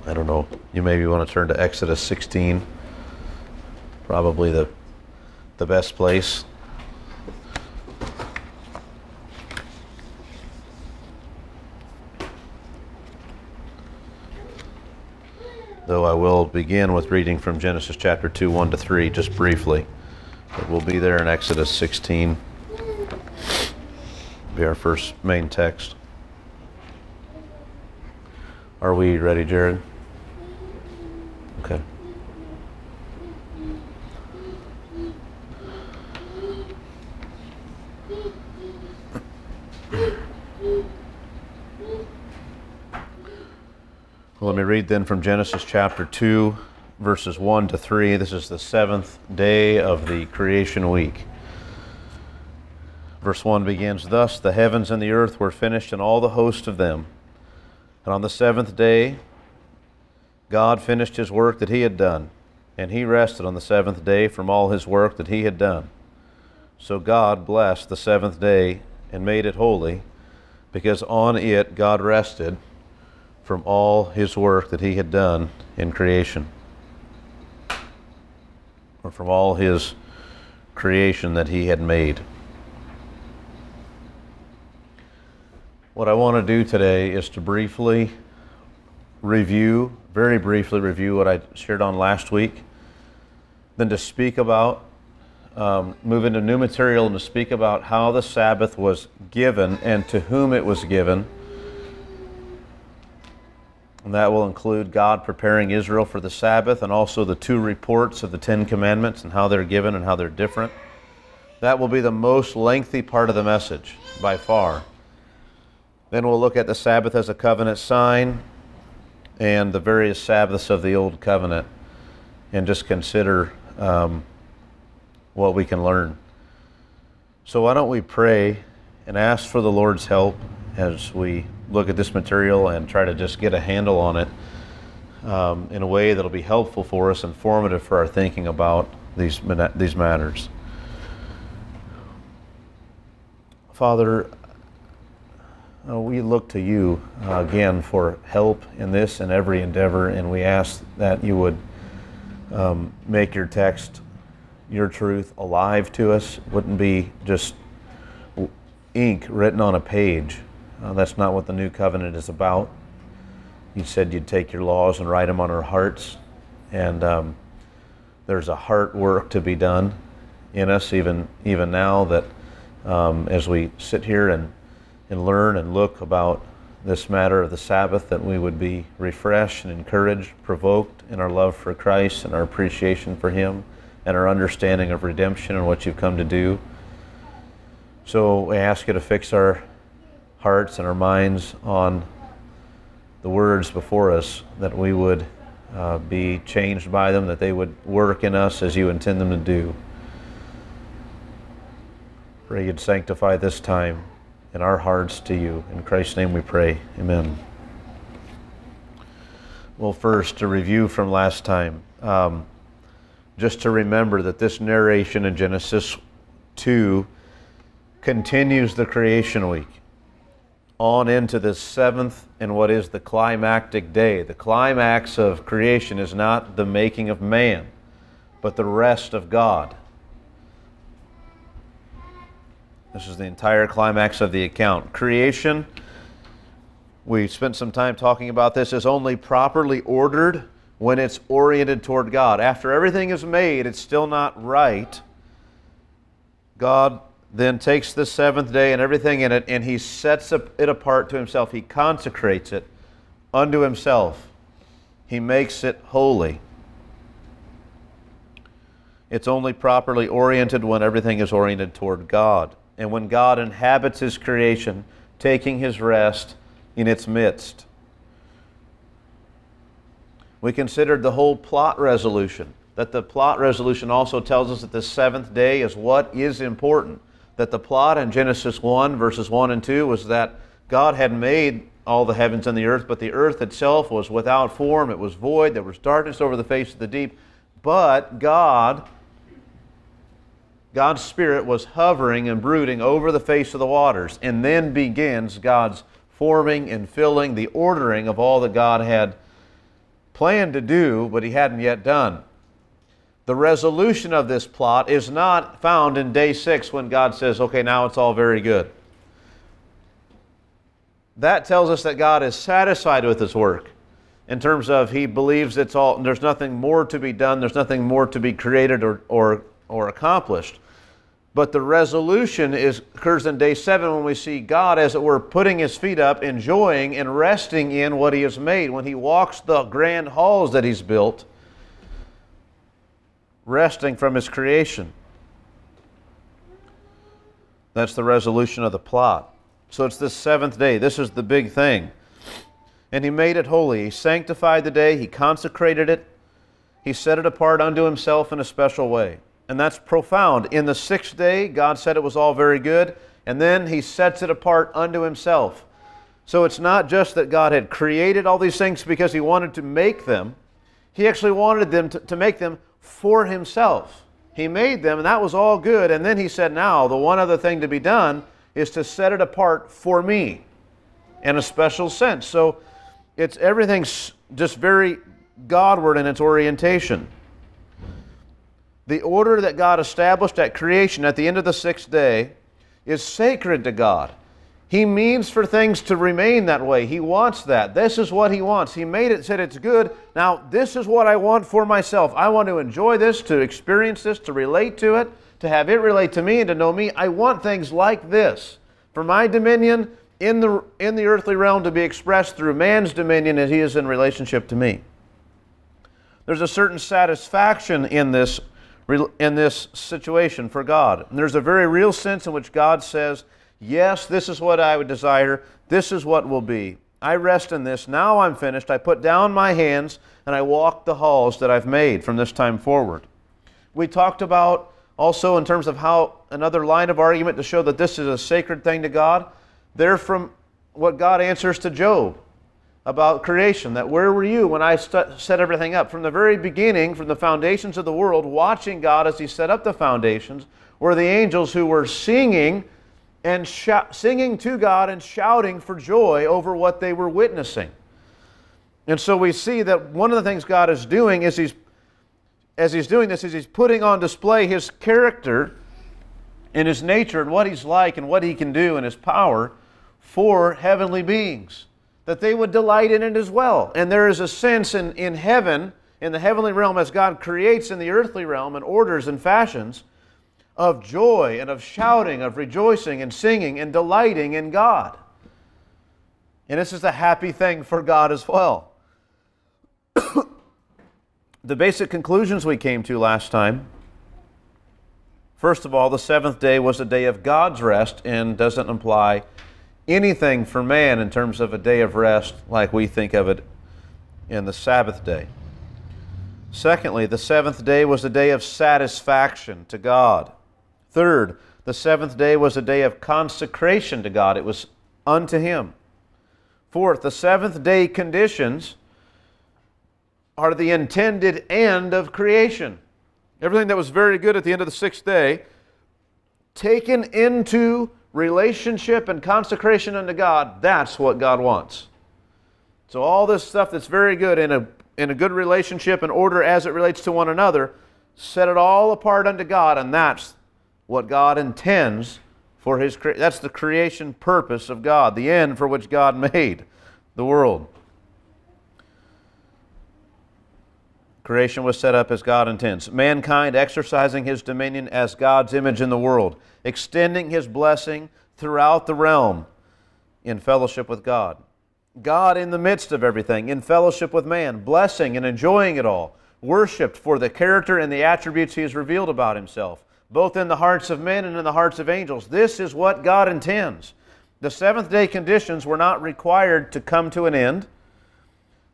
I don't know, you maybe want to turn to Exodus 16, probably the best place. Though I will begin with reading from Genesis chapter 2, 1 to 3, just briefly. But we'll be there in Exodus 16. Be our first main text. Are we ready, Jared? Okay. Well, let me read then from Genesis chapter 2, verses 1 to 3. This is the seventh day of the creation week. Verse 1 begins, "Thus the heavens and the earth were finished, and all the host of them. And on the seventh day God finished his work that he had done, and he rested on the seventh day from all his work that he had done. So God blessed the seventh day and made it holy, because on it God rested from all his work that he had done in creation." Or from all his creation that he had made. What I want to do today is to very briefly review what I shared on last week, then to speak about, move into new material and to speak about how the Sabbath was given and to whom it was given. And that will include God preparing Israel for the Sabbath and also the two reports of the Ten Commandments and how they're given and how they're different. That will be the most lengthy part of the message, by far. Then we'll look at the Sabbath as a covenant sign and the various Sabbaths of the Old Covenant and just consider what we can learn. So why don't we pray and ask for the Lord's help as we look at this material and try to just get a handle on it in a way that'll be helpful for us, informative for our thinking about these matters. Father, we look to you again for help in this and every endeavor, and we ask that you would make your text, your truth, alive to us. It wouldn't be just ink written on a page. That's not what the new covenant is about. You said you'd take your laws and write them on our hearts, and there's a heart work to be done in us even now, that as we sit here and learn and look about this matter of the Sabbath, that we would be refreshed and encouraged, provoked in our love for Christ and our appreciation for him and our understanding of redemption and what you've come to do. So we ask you to fix our hearts and our minds on the words before us, that we would be changed by them, that they would work in us as you intend them to do. Pray you'd sanctify this time in our hearts to you. In Christ's name we pray. Amen. Well, first, to review from last time, just to remember that this narration in Genesis 2 continues the creation week on into the seventh and what is the climactic day. The climax of creation is not the making of man, but the rest of God. This is the entire climax of the account. Creation, we spent some time talking about this, is only properly ordered when it's oriented toward God. After everything is made, it's still not right. God then takes the seventh day and everything in it, and he sets it apart to himself. He consecrates it unto himself. He makes it holy. It's only properly oriented when everything is oriented toward God, and when God inhabits his creation, taking his rest in its midst. We considered the whole plot resolution, that the plot resolution also tells us that the seventh day is what is important. That the plot in Genesis 1, verses 1 and 2, was that God had made all the heavens and the earth, but the earth itself was without form, it was void, there was darkness over the face of the deep. But God's Spirit was hovering and brooding over the face of the waters. And then begins God's forming and filling, the ordering of all that God had planned to do, but he hadn't yet done. The resolution of this plot is not found in day 6 when God says, okay, now it's all very good. That tells us that God is satisfied with his work in terms of he believes it's all, there's nothing more to be done, there's nothing more to be created or accomplished. But the resolution occurs in day 7 when we see God, as it were, putting his feet up, enjoying and resting in what he has made. When he walks the grand halls that he's built, resting from his creation. That's the resolution of the plot. So it's this 7th day. This is the big thing. And he made it holy. He sanctified the day. He consecrated it. He set it apart unto himself in a special way. And that's profound. In the 6th day, God said it was all very good, and then he sets it apart unto himself. So it's not just that God had created all these things because he wanted to make them. He actually wanted them to make them for himself. He made them, and that was all good. And then he said, now, the one other thing to be done is to set it apart for me in a special sense. So everything's just very Godward in its orientation. The order that God established at creation at the end of the 6th day is sacred to God. He means for things to remain that way. He wants that. This is what he wants. He made it, said it's good. Now, this is what I want for myself. I want to enjoy this, to experience this, to relate to it, to have it relate to me and to know me. I want things like this. For my dominion in the earthly realm to be expressed through man's dominion as he is in relationship to me. There's a certain satisfaction in this situation for God. And there's a very real sense in which God says, yes, this is what I would desire. This is what will be. I rest in this. Now I'm finished. I put down my hands and I walk the halls that I've made from this time forward. We talked about also in terms of how another line of argument to show that this is a sacred thing to God. They're from what God answers to Job about creation, that where were you when I set everything up? From the very beginning, from the foundations of the world, watching God as he set up the foundations, were the angels who were singing and singing to God and shouting for joy over what they were witnessing. And so we see that one of the things God is doing is as he's doing this, is he's putting on display his character and his nature and what he's like and what he can do and his power for heavenly beings, that they would delight in it as well. And there is a sense in heaven, in the heavenly realm, as God creates in the earthly realm and orders and fashions, of joy and of shouting, of rejoicing and singing and delighting in God. And this is a happy thing for God as well. The basic conclusions we came to last time: first of all, the 7th day was a day of God's rest and doesn't imply anything for man in terms of a day of rest like we think of it in the Sabbath day. Secondly, the 7th day was a day of satisfaction to God. Third, the 7th day was a day of consecration to God. It was unto him. Fourth, the 7th day conditions are the intended end of creation. Everything that was very good at the end of the 6th day, taken into relationship and consecration unto God, that's what God wants. So all this stuff that's very good in a good relationship and order as it relates to one another, set it all apart unto God, and that's what God intends for his creation. That's the creation purpose of God, the end for which God made the world. Creation was set up as God intends. Mankind exercising his dominion as God's image in the world, extending his blessing throughout the realm in fellowship with God. God in the midst of everything, in fellowship with man, blessing and enjoying it all, worshiped for the character and the attributes he has revealed about himself, both in the hearts of men and in the hearts of angels. This is what God intends. The 7th day conditions were not required to come to an end,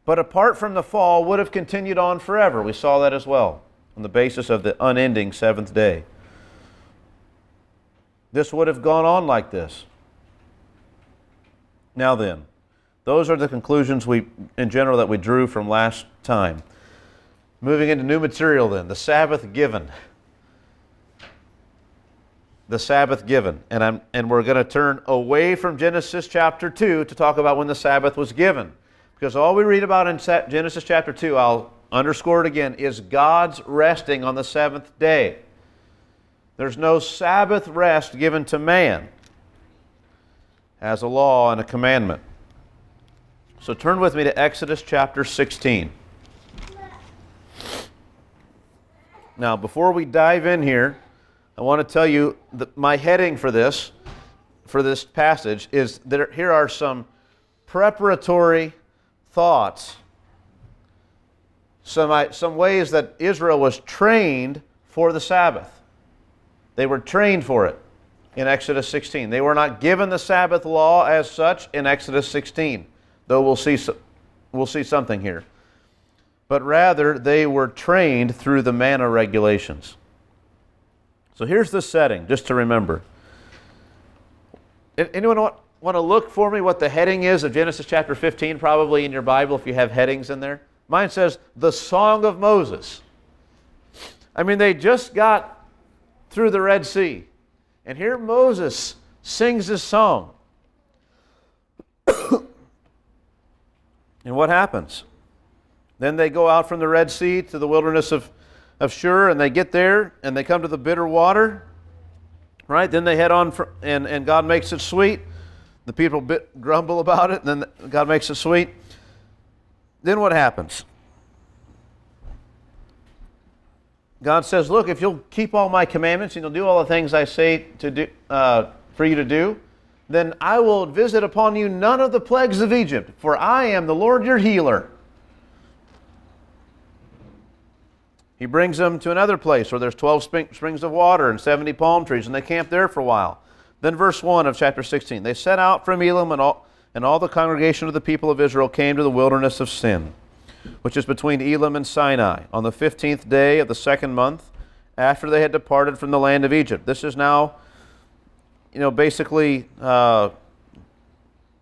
but apart from the fall would have continued on forever. We saw that as well on the basis of the unending 7th day. This would have gone on like this. Now then, those are the conclusions in general that we drew from last time. Moving into new material then, the Sabbath given. The Sabbath given. And we're going to turn away from Genesis chapter 2 to talk about when the Sabbath was given. Because all we read about in Genesis chapter 2, I'll underscore it again, is God's resting on the seventh day. There's no Sabbath rest given to man as a law and a commandment. So turn with me to Exodus chapter 16. Now, before we dive in here, I want to tell you that my heading for this passage is that here are some preparatory thoughts, some ways that Israel was trained for the Sabbath. They were trained for it in Exodus 16. They were not given the Sabbath law as such in Exodus 16, though we'll see something here. But rather, they were trained through the manna regulations. So here's the setting, just to remember. Anyone want to look for me what the heading is of Genesis chapter 15, probably in your Bible if you have headings in there? Mine says, the Song of Moses. I mean, they just got through the Red Sea. And here Moses sings this song. And what happens? Then they go out from the Red Sea to the wilderness of Shur, and they get there, and they come to the bitter water. Right? Then they head on, and God makes it sweet. The people grumble about it, and then God makes it sweet. Then what happens? God says, look, if you'll keep all my commandments and you'll do all the things I say to do, for you to do, then I will visit upon you none of the plagues of Egypt, for I am the Lord your healer. He brings them to another place where there's 12 springs of water and 70 palm trees, and they camp there for a while. Then verse 1 of chapter 16, they set out from Elim, and all the congregation of the people of Israel came to the wilderness of Sin, which is between Elim and Sinai, on the 15th day of the second month, after they had departed from the land of Egypt. This is now, basically a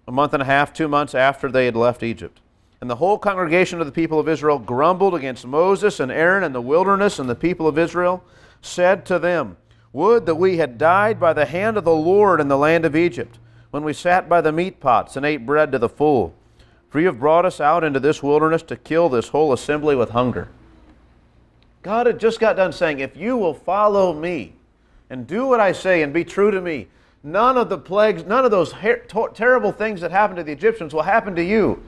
month and a half, 2 months after they had left Egypt. And the whole congregation of the people of Israel grumbled against Moses and Aaron in the wilderness, and the people of Israel said to them, would that we had died by the hand of the Lord in the land of Egypt, when we sat by the meat pots and ate bread to the full. For you have brought us out into this wilderness to kill this whole assembly with hunger. God had just got done saying, if you will follow me and do what I say and be true to me, none of the plagues, none of those terrible things that happened to the Egyptians will happen to you.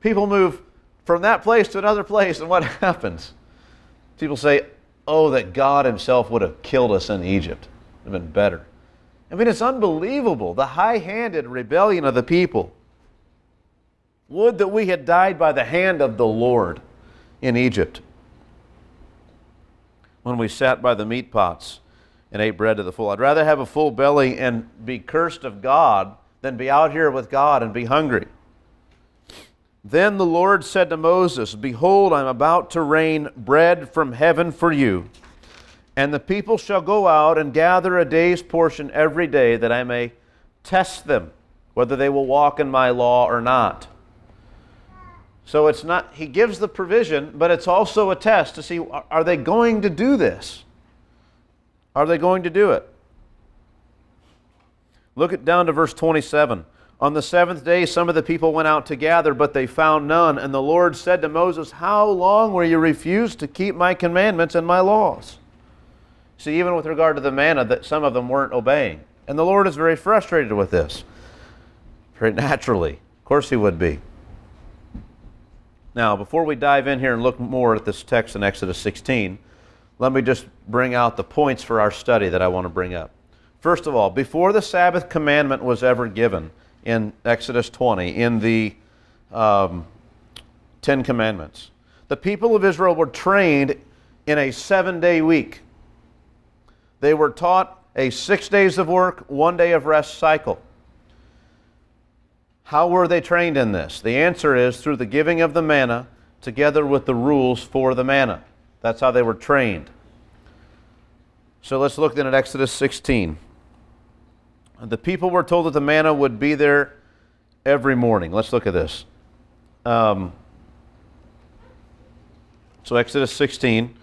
People move from that place to another place, and what happens? People say, oh, that God himself would have killed us in Egypt. It would have been better. I mean, it's unbelievable, the high-handed rebellion of the people. Would that we had died by the hand of the Lord in Egypt, when we sat by the meat pots and ate bread to the full. I'd rather have a full belly and be cursed of God than be out here with God and be hungry. Then the Lord said to Moses, behold, I am about to rain bread from heaven for you, and the people shall go out and gather a day's portion every day, that I may test them, whether they will walk in my law or not. So it's not, he gives the provision, but it's also a test to see, are they going to do this? Are they going to do it? Look down to verse 27. On the seventh day, some of the people went out to gather, but they found none. And the Lord said to Moses, how long will you refuse to keep my commandments and my laws? See, even with regard to the manna, that some of them weren't obeying. And the Lord is very frustrated with this. Very naturally. Of course he would be. Now, before we dive in here and look more at this text in Exodus 16, let me just bring out the points for our study that I want to bring up. First of all, before the Sabbath commandment was ever given, in Exodus 20, in the 10 Commandments, the people of Israel were trained in a 7-day week. They were taught a 6 days of work, 1 day of rest cycle. How were they trained in this? The answer is through the giving of the manna together with the rules for the manna. That's how they were trained. So let's look then at Exodus 16. The people were told that the manna would be there every morning. Let's look at this. So Exodus 16,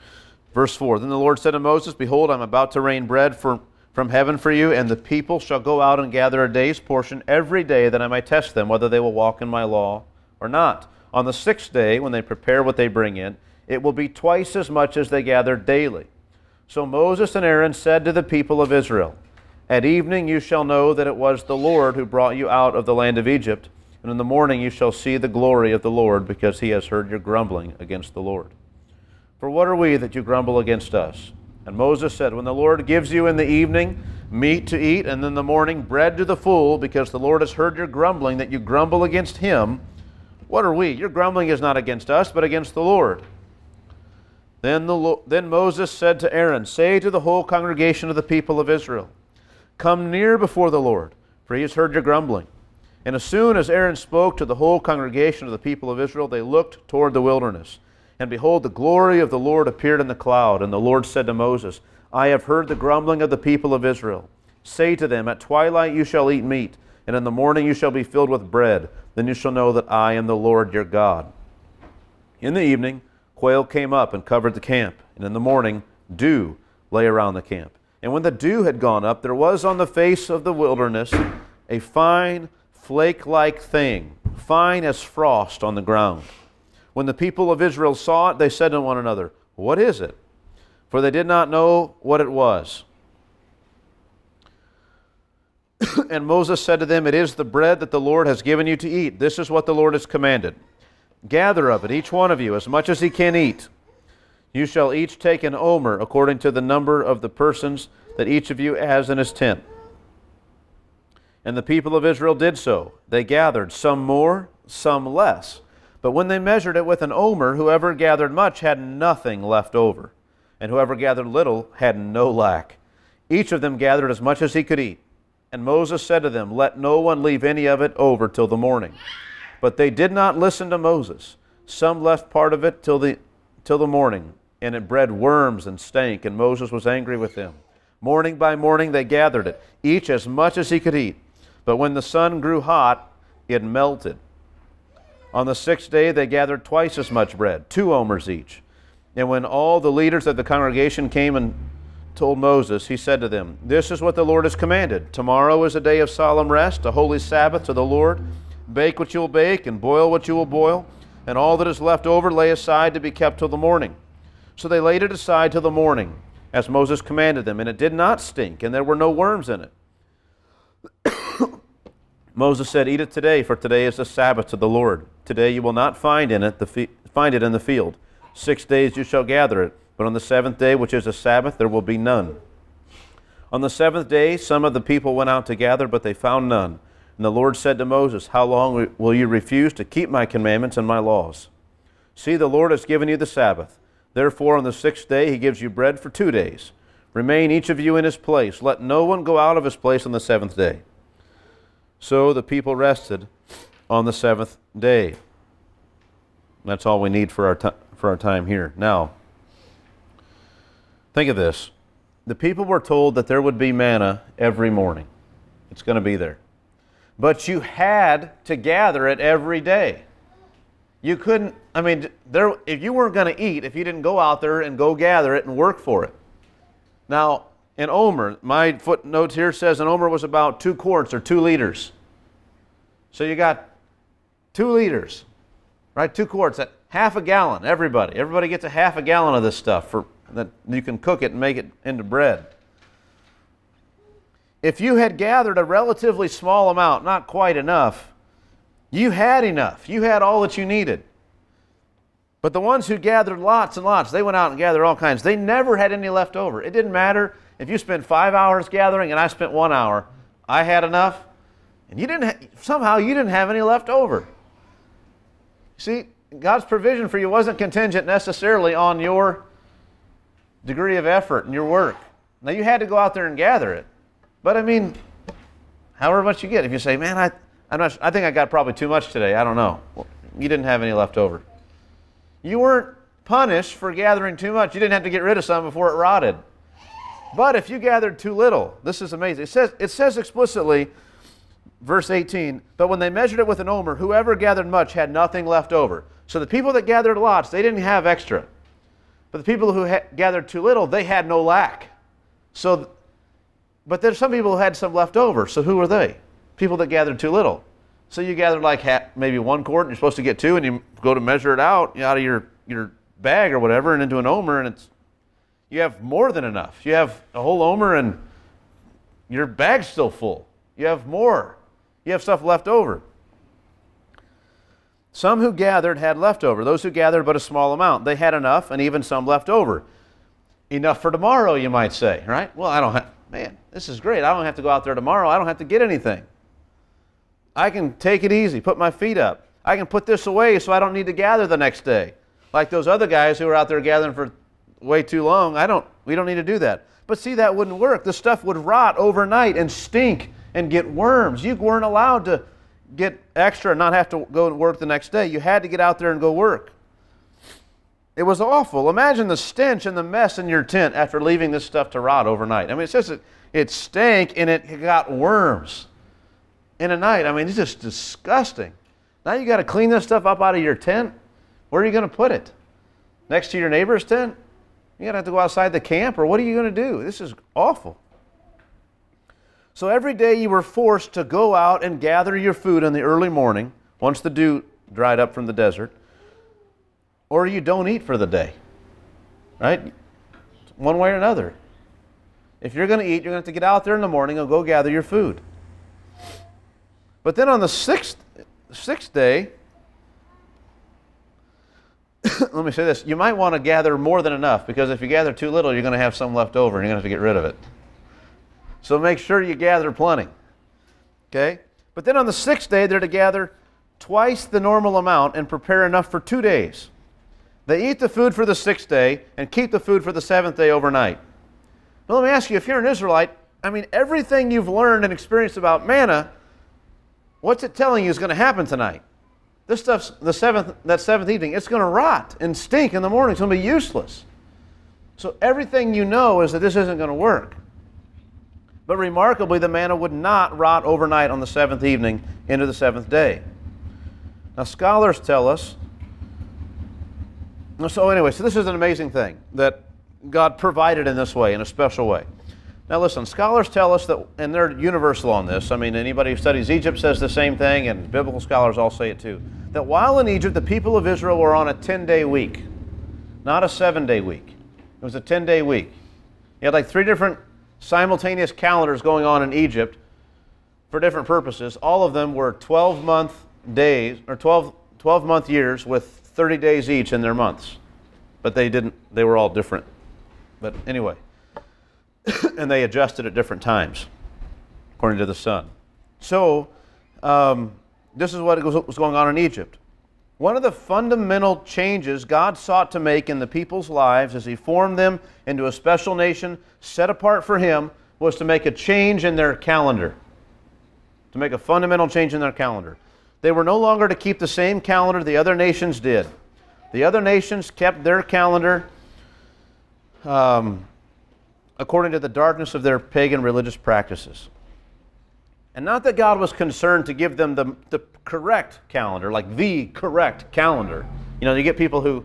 verse 4. Then the Lord said to Moses, behold, I am about to rain bread from heaven for you, and the people shall go out and gather a day's portion every day, that I may test them, whether they will walk in my law or not? On the sixth day, when they prepare what they bring in, it will be twice as much as they gather daily. So Moses and Aaron said to the people of Israel, At evening you shall know that it was the Lord who brought you out of the land of Egypt, and in the morning you shall see the glory of the Lord, because he has heard your grumbling against the Lord. For what are we that you grumble against us? And Moses said, When the Lord gives you in the evening meat to eat, and in the morning bread to the full, because the Lord has heard your grumbling, that you grumble against him, what are we? Your grumbling is not against us, but against the Lord. Then Moses said to Aaron, Say to the whole congregation of the people of Israel, Come near before the Lord, for he has heard your grumbling. And as soon as Aaron spoke to the whole congregation of the people of Israel, they looked toward the wilderness. And behold, the glory of the Lord appeared in the cloud. And the Lord said to Moses, I have heard the grumbling of the people of Israel. Say to them, At twilight you shall eat meat, and in the morning you shall be filled with bread. Then you shall know that I am the Lord your God. In the evening, quail came up and covered the camp, and in the morning, dew lay around the camp. And when the dew had gone up, there was on the face of the wilderness a fine, flake-like thing, fine as frost on the ground. When the people of Israel saw it, they said to one another, What is it? For they did not know what it was. And Moses said to them, It is the bread that the Lord has given you to eat. This is what the Lord has commanded. Gather of it, each one of you, as much as he can eat. You shall each take an omer, according to the number of the persons that each of you has in his tent. And the people of Israel did so. They gathered, some more, some less. But when they measured it with an omer, whoever gathered much had nothing left over, and whoever gathered little had no lack. Each of them gathered as much as he could eat. And Moses said to them, Let no one leave any of it over till the morning. But they did not listen to Moses. Some left part of it till the morning, and it bred worms and stank, and Moses was angry with them. Morning by morning they gathered it, each as much as he could eat. But when the sun grew hot, it melted. On the sixth day they gathered twice as much bread, 2 omers each. And when all the leaders of the congregation came and told Moses, he said to them, This is what the Lord has commanded. Tomorrow is a day of solemn rest, a holy Sabbath to the Lord. Bake what you will bake, and boil what you will boil, and all that is left over lay aside to be kept till the morning. So they laid it aside till the morning, as Moses commanded them, and it did not stink, and there were no worms in it. Moses said, Eat it today, for today is the Sabbath to the Lord. Today you will not find it in the field. 6 days you shall gather it, but on the seventh day, which is a Sabbath, there will be none. On the seventh day some of the people went out to gather, but they found none. And the Lord said to Moses, How long will you refuse to keep my commandments and my laws? See, the Lord has given you the Sabbath. Therefore on the sixth day he gives you bread for 2 days. Remain each of you in his place. Let no one go out of his place on the seventh day. So the people rested on the seventh day. That's all we need for our time here. Now, think of this. The people were told that there would be manna every morning. It's going to be there. But you had to gather it every day. You couldn't, if you weren't going to eat, if you didn't go out there and go gather it and work for it. Now, an omer, my footnotes here says an omer was about 2 quarts or 2 liters. So you got 2 liters, right? 2 quarts, at half a gallon, everybody. Everybody gets a half a gallon of this stuff that you can cook it and make it into bread. If you had gathered a relatively small amount, not quite enough, you had enough. You had all that you needed. But the ones who gathered lots and lots, they went out and gathered all kinds. They never had any left over. It didn't matter if you spent 5 hours gathering and I spent 1 hour. I had enough, and somehow you didn't have any left over. See, God's provision for you wasn't contingent necessarily on your degree of effort and your work. Now, you had to go out there and gather it. But however much you get. If you say, man, I think I got probably too much today. I don't know. Well, you didn't have any left over. You weren't punished for gathering too much. You didn't have to get rid of some before it rotted. But if you gathered too little, this is amazing. It says explicitly, verse 18, but when they measured it with an omer, whoever gathered much had nothing left over. So the people that gathered lots, they didn't have extra. But the people who gathered too little, they had no lack. But there's some people who had some left over. So who were they? People that gathered too little. So you gathered like maybe 1 quart, and you're supposed to get 2, and you go to measure it out of your bag or whatever and into an omer, and you have more than enough. You have a whole omer and your bag's still full. You have more. You have stuff left over. Some who gathered had leftover. Those who gathered but a small amount. They had enough, and even some left over. Enough for tomorrow, you might say, right? Well, I don't have, man, this is great. I don't have to go out there tomorrow. I don't have to get anything. I can take it easy, put my feet up. I can put this away so I don't need to gather the next day. Like those other guys who were out there gathering for way too long. We don't need to do that. But see, that wouldn't work. The stuff would rot overnight and stink and get worms. You weren't allowed to get extra and not have to go and work the next day. You had to get out there and go work. It was awful. Imagine the stench and the mess in your tent after leaving this stuff to rot overnight. I mean, it says it stank and it got worms in a night. I mean, it's just disgusting. Now you got to clean this stuff up out of your tent. Where are you going to put it? Next to your neighbor's tent? You're going to have to go outside the camp, or what are you going to do? This is awful. So every day you were forced to go out and gather your food in the early morning, once the dew dried up from the desert, or you don't eat for the day, right? One way or another. If you're going to eat, you're going to have to get out there in the morning and go gather your food. But then on the sixth day, let me say this, you might want to gather more than enough, because if you gather too little, you're going to have some left over and you're going to have to get rid of it. So make sure you gather plenty. Okay? But then on the 6th day, they're to gather twice the normal amount and prepare enough for 2 days. They eat the food for the 6th day and keep the food for the 7th day overnight. Now let me ask you, if you're an Israelite, I mean, everything you've learned and experienced about manna, what's it telling you is going to happen tonight? This stuff's that seventh evening, it's going to rot and stink in the morning. It's going to be useless. So everything you know is that this isn't going to work. But remarkably, the manna would not rot overnight on the 7th evening into the 7th day. Now scholars tell us, so this is an amazing thing that God provided in this way, in a special way. Now listen, scholars tell us that, and they're universal on this, I mean, anybody who studies Egypt says the same thing, and biblical scholars all say it too, that while in Egypt, the people of Israel were on a 10-day week, not a 7-day week. It was a 10-day week. You had like 3 different simultaneous calendars going on in Egypt for different purposes. All of them were 12-month days, or 12-month years with 30 days each in their months. But they were all different. But anyway. And they adjusted at different times, according to the sun. So, this is what was going on in Egypt. One of the fundamental changes God sought to make in the people's lives as He formed them into a special nation set apart for Him was to make a change in their calendar. To make a fundamental change in their calendar. They were no longer to keep the same calendar the other nations did. The other nations kept their calendar according to the darkness of their pagan religious practices. And not that God was concerned to give them the correct calendar, like the correct calendar. You know, you get people who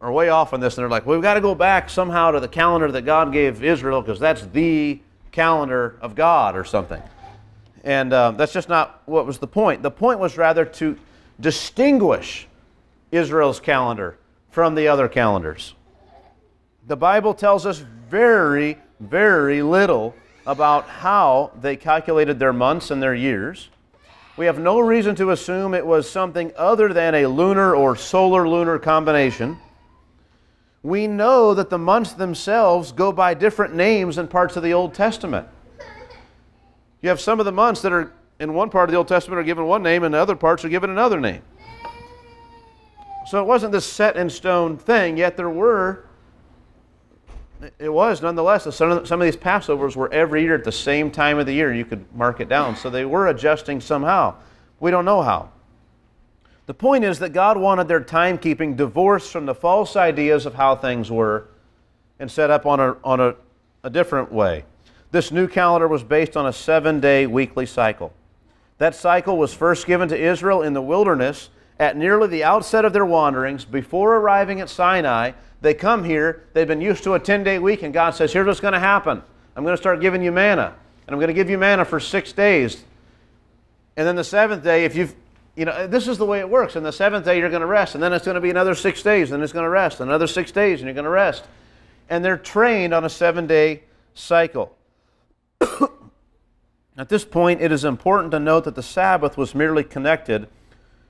are way off on this and they're like, well, we've got to go back somehow to the calendar that God gave Israel because that's the calendar of God or something. And that's just not what was the point. The point was rather to distinguish Israel's calendar from the other calendars. The Bible tells us very, very little about how they calculated their months and their years. We have no reason to assume it was something other than a lunar or solar-lunar combination. We know that the months themselves go by different names in parts of the Old Testament. You have some of the months that are in one part of the Old Testament are given one name and the other parts are given another name. So it wasn't this set in stone thing, yet it was nonetheless. Some of these Passovers were every year at the same time of the year. You could mark it down. So they were adjusting somehow. We don't know how. The point is that God wanted their timekeeping divorced from the false ideas of how things were and set up on a different way. This new calendar was based on a 7-day weekly cycle. That cycle was first given to Israel in the wilderness at nearly the outset of their wanderings. Before arriving at Sinai, they come here, they've been used to a 10-day week, and God says, here's what's going to happen. I'm going to start giving you manna, and I'm going to give you manna for 6 days. And then the seventh day, if you've, this is the way it works. And the seventh day, you're going to rest. And then it's going to be another 6 days, and it's going to rest. Another 6 days, and you're going to rest. And they're trained on a 7-day cycle. At this point, it is important to note that the Sabbath was merely connected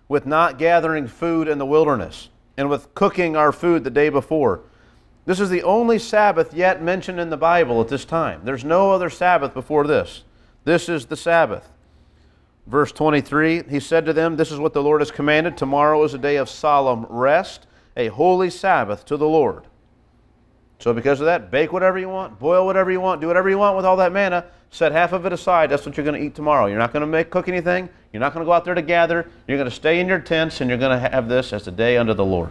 with not gathering food in the wilderness and with cooking our food the day before. This is the only Sabbath yet mentioned in the Bible at this time. There's no other Sabbath before this. This is the Sabbath. Verse 23, he said to them, "This is what the Lord has commanded. Tomorrow is a day of solemn rest, a holy Sabbath to the Lord." So because of that, bake whatever you want, boil whatever you want, do whatever you want with all that manna. Set half of it aside. That's what you're going to eat tomorrow. You're not going to cook anything. You're not going to go out there to gather. You're going to stay in your tents, and you're going to have this as a day unto the Lord.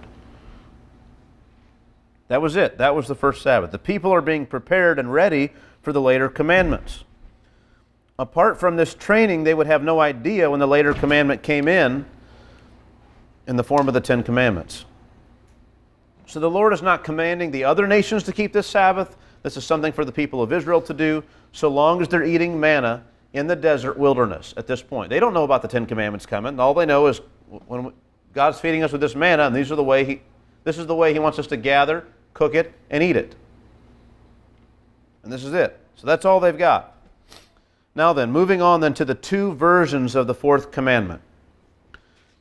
That was it. That was the first Sabbath. The people are being prepared and ready for the later commandments. Apart from this training, they would have no idea when the later commandment came in the form of the 10 Commandments. So the Lord is not commanding the other nations to keep this Sabbath. This is something for the people of Israel to do, so long as they're eating manna in the desert wilderness at this point. They don't know about the 10 Commandments coming. All they know is when God's feeding us with this manna, and this is the way He wants us to gather, cook it, and eat it. And this is it. So that's all they've got. Now then, moving on then to the 2 versions of the 4th commandment.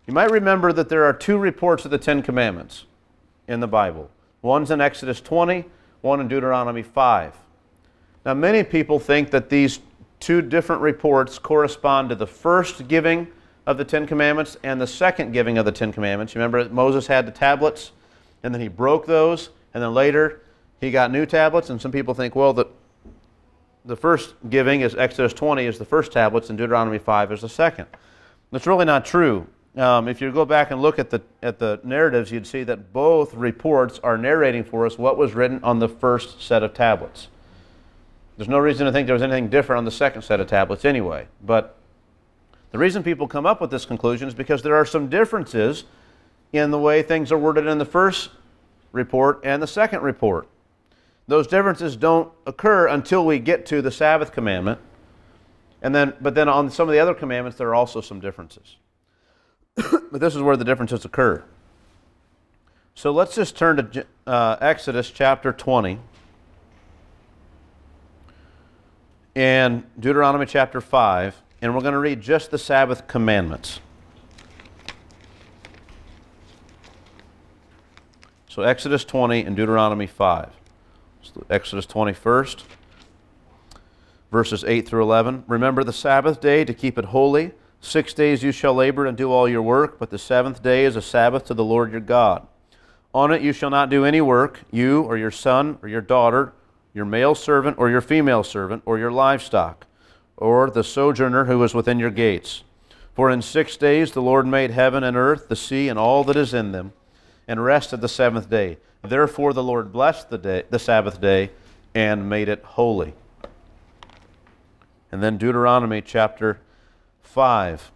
You might remember that there are 2 reports of the 10 Commandments in the Bible. One's in Exodus 20, one in Deuteronomy 5. Now many people think that these 2 different reports correspond to the first giving of the 10 Commandments and the second giving of the 10 Commandments. You remember Moses had the tablets, and then he broke those, and then later he got new tablets, and some people think, well, the first giving is Exodus 20 is the first tablets, and Deuteronomy 5 is the second. That's really not true. If you go back and look at the narratives, you'd see that both reports are narrating for us what was written on the first set of tablets. There's no reason to think there was anything different on the second set of tablets anyway. But the reason people come up with this conclusion is because there are some differences in the way things are worded in the first report and the second report. Those differences don't occur until we get to the Sabbath commandment. But then on some of the other commandments, there are also some differences. But this is where the differences occur. So let's just turn to Exodus chapter 20 and Deuteronomy chapter 5, and we're going to read just the Sabbath commandments. So Exodus 20 and Deuteronomy 5. So Exodus 20 first, verses 8 through 11. "Remember the Sabbath day to keep it holy. 6 days you shall labor and do all your work, but the 7th day is a Sabbath to the Lord your God. On it you shall not do any work, you or your son or your daughter, your male servant or your female servant, or your livestock, or the sojourner who is within your gates. For in 6 days the Lord made heaven and earth, the sea, and all that is in them, and rested the 7th day. Therefore the Lord blessed the Sabbath day and made it holy." And then Deuteronomy chapter 5,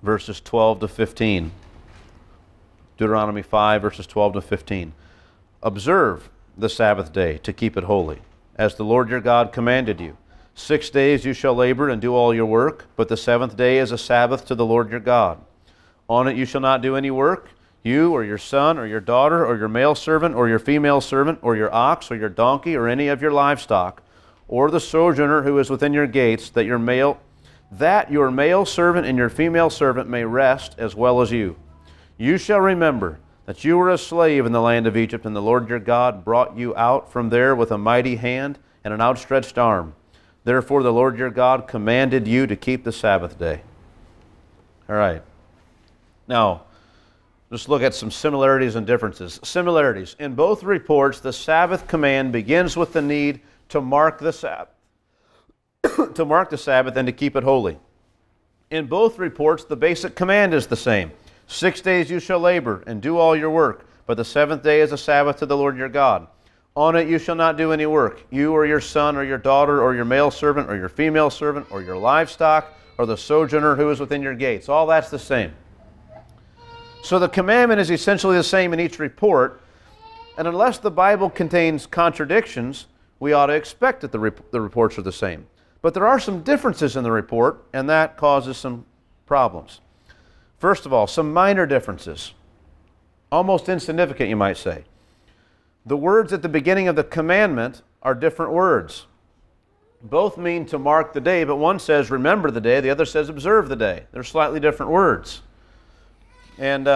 verses 12 to 15. Deuteronomy 5, verses 12 to 15. "Observe the Sabbath day to keep it holy, as the Lord your God commanded you. 6 days you shall labor and do all your work, but the 7th day is a Sabbath to the Lord your God. On it you shall not do any work, you or your son or your daughter or your male servant or your female servant or your ox or your donkey or any of your livestock, or the sojourner who is within your gates, that your male servant and your female servant may rest as well as you. You shall remember that you were a slave in the land of Egypt, and the Lord your God brought you out from there with a mighty hand and an outstretched arm. Therefore the Lord your God commanded you to keep the Sabbath day." All right. Now, let's look at some similarities and differences. Similarities. In both reports, the Sabbath command begins with the need to mark the Sabbath. To mark the Sabbath and to keep it holy. In both reports, the basic command is the same. 6 days you shall labor and do all your work, but the 7th day is a Sabbath to the Lord your God. On it you shall not do any work, you or your son or your daughter or your male servant or your female servant or your livestock or the sojourner who is within your gates. All that's the same. So the commandment is essentially the same in each report, and unless the Bible contains contradictions, we ought to expect that the reports are the same. But there are some differences in the report, and that causes some problems. First of all, some minor differences. Almost insignificant, you might say. The words at the beginning of the commandment are different words. Both mean to mark the day, but one says remember the day, the other says observe the day. They're slightly different words. And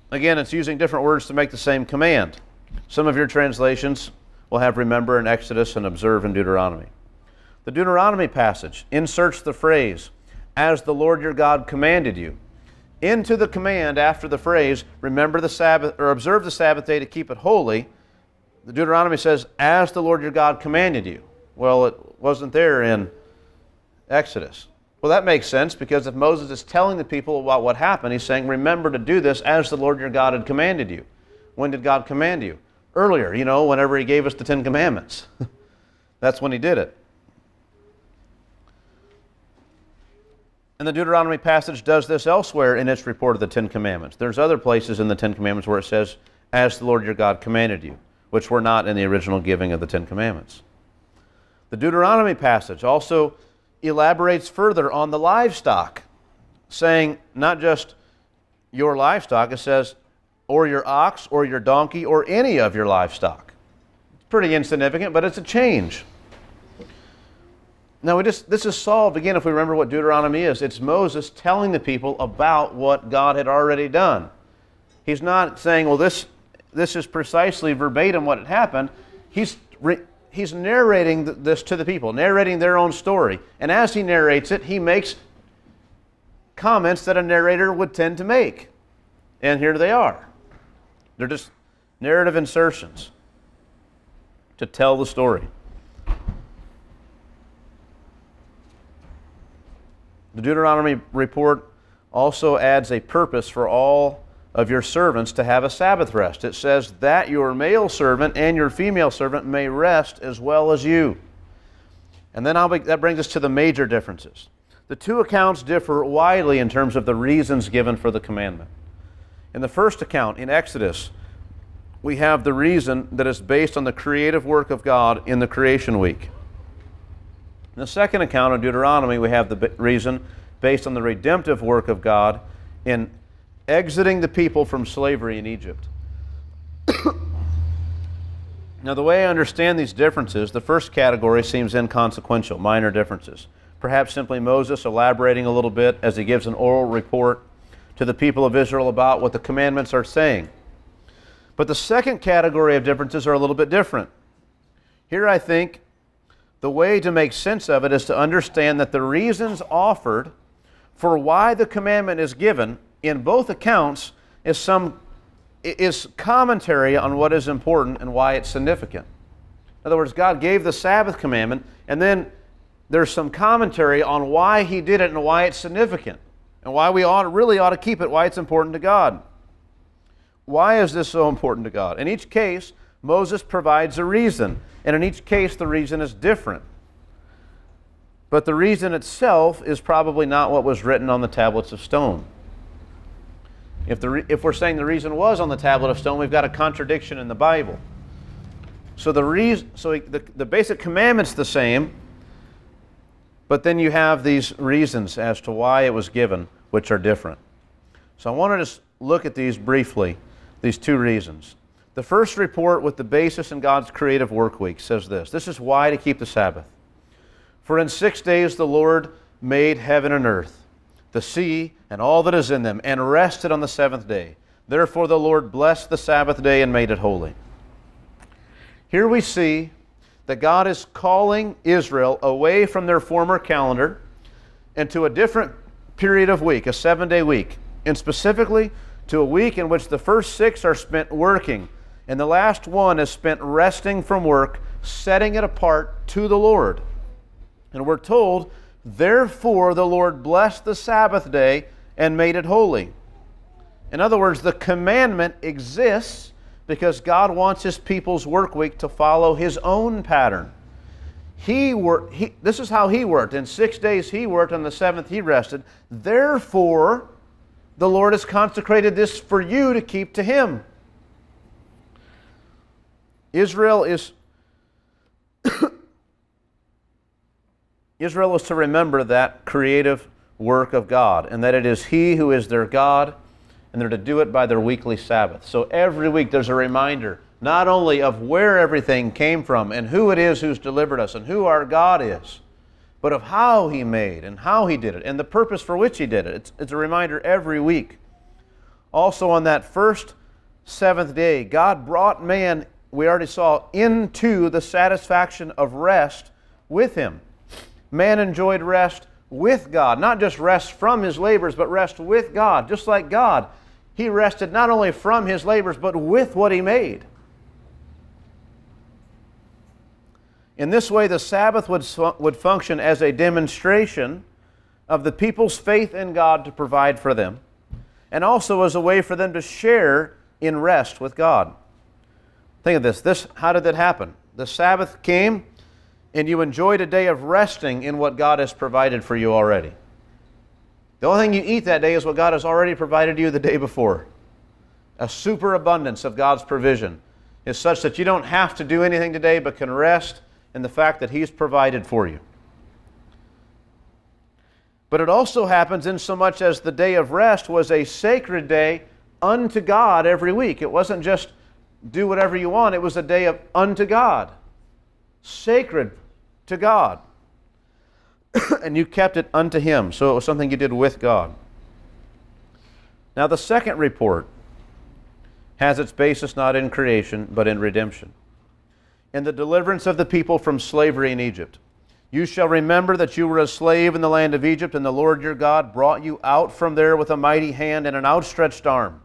again, it's using different words to make the same command. Some of your translations will have remember in Exodus and observe in Deuteronomy. The Deuteronomy passage inserts the phrase, as the Lord your God commanded you, into the command after the phrase, remember the Sabbath, or observe the Sabbath day to keep it holy. The Deuteronomy says, as the Lord your God commanded you. Well, it wasn't there in Exodus. Well, that makes sense, because if Moses is telling the people about what happened, he's saying, remember to do this as the Lord your God had commanded you. When did God command you? Earlier, whenever he gave us the 10 Commandments. That's when he did it. And the Deuteronomy passage does this elsewhere in its report of the 10 Commandments. There's other places in the 10 Commandments where it says, as the Lord your God commanded you, which were not in the original giving of the 10 Commandments. The Deuteronomy passage also elaborates further on the livestock, saying not just your livestock, it says, or your ox, or your donkey, or any of your livestock. It's pretty insignificant, but it's a change. Now, this is solved, again, if we remember what Deuteronomy is. It's Moses telling the people about what God had already done. He's not saying, well, this is precisely verbatim what had happened. He's narrating this to the people, narrating their own story. And as he narrates it, he makes comments that a narrator would tend to make. And here they are. They're just narrative insertions to tell the story. The Deuteronomy report also adds a purpose for all of your servants to have a Sabbath rest. It says that your male servant and your female servant may rest as well as you. And then that brings us to the major differences. The two accounts differ widely in terms of the reasons given for the commandment. In the first account, in Exodus, we have the reason that is based on the creative work of God in the creation week. In the second account of Deuteronomy, we have the reason based on the redemptive work of God in exiting the people from slavery in Egypt. Now, the way I understand these differences, the first category seems inconsequential, minor differences. Perhaps simply Moses elaborating a little bit as he gives an oral report to the people of Israel about what the commandments are saying. But the second category of differences are a little bit different. Here, I think, the way to make sense of it is to understand that the reasons offered for why the commandment is given in both accounts is commentary on what is important and why it's significant. In other words, God gave the Sabbath commandment, and then there's some commentary on why he did it and why it's significant, and why we really ought to keep it, why it's important to God. Why is this so important to God? In each case, Moses provides a reason, and in each case the reason is different. But the reason itself is probably not what was written on the tablets of stone. If we're saying the reason was on the tablet of stone, we've got a contradiction in the Bible. So the basic commandment's the same, but then you have these reasons as to why it was given, which are different. So I want to just look at these briefly, these two reasons. The first report with the basis in God's creative work week says this. This is why to keep the Sabbath. For in 6 days the Lord made heaven and earth, the sea and all that is in them, and rested on the seventh day. Therefore the Lord blessed the Sabbath day and made it holy. Here we see that God is calling Israel away from their former calendar into a different period of week, a 7-day week, and specifically to a week in which the first 6 are spent working, and the last one is spent resting from work, setting it apart to the Lord. And we're told, therefore the Lord blessed the Sabbath day and made it holy. In other words, the commandment exists because God wants His people's work week to follow His own pattern. This is how He worked. In 6 days He worked, on the seventh He rested. Therefore, the Lord has consecrated this for you to keep to Him. Israel is Israel was to remember that creative work of God, and that it is He who is their God, and they're to do it by their weekly Sabbath. So every week there's a reminder, not only of where everything came from, and who it is who's delivered us, and who our God is, but of how He made, and how He did it, and the purpose for which He did it. It's a reminder every week. Also on that first seventh day, God brought man, we already saw, into the satisfaction of rest with Him. Man enjoyed rest with God, not just rest from his labors, but rest with God. Just like God, He rested not only from His labors, but with what He made. In this way, the Sabbath would function as a demonstration of the people's faith in God to provide for them, and also as a way for them to share in rest with God. Think of this. How did that happen? The Sabbath came, and you enjoyed a day of resting in what God has provided for you already. The only thing you eat that day is what God has already provided you the day before. A superabundance of God's provision is such that you don't have to do anything today but can rest in the fact that He's provided for you. But it also happens in so much as the day of rest was a sacred day unto God every week. It wasn't just do whatever you want. It was a day of unto God. Sacred to God. And you kept it unto Him. So it was something you did with God. Now the second report has its basis not in creation, but in redemption. In the deliverance of the people from slavery in Egypt. You shall remember that you were a slave in the land of Egypt, and the Lord your God brought you out from there with a mighty hand and an outstretched arm.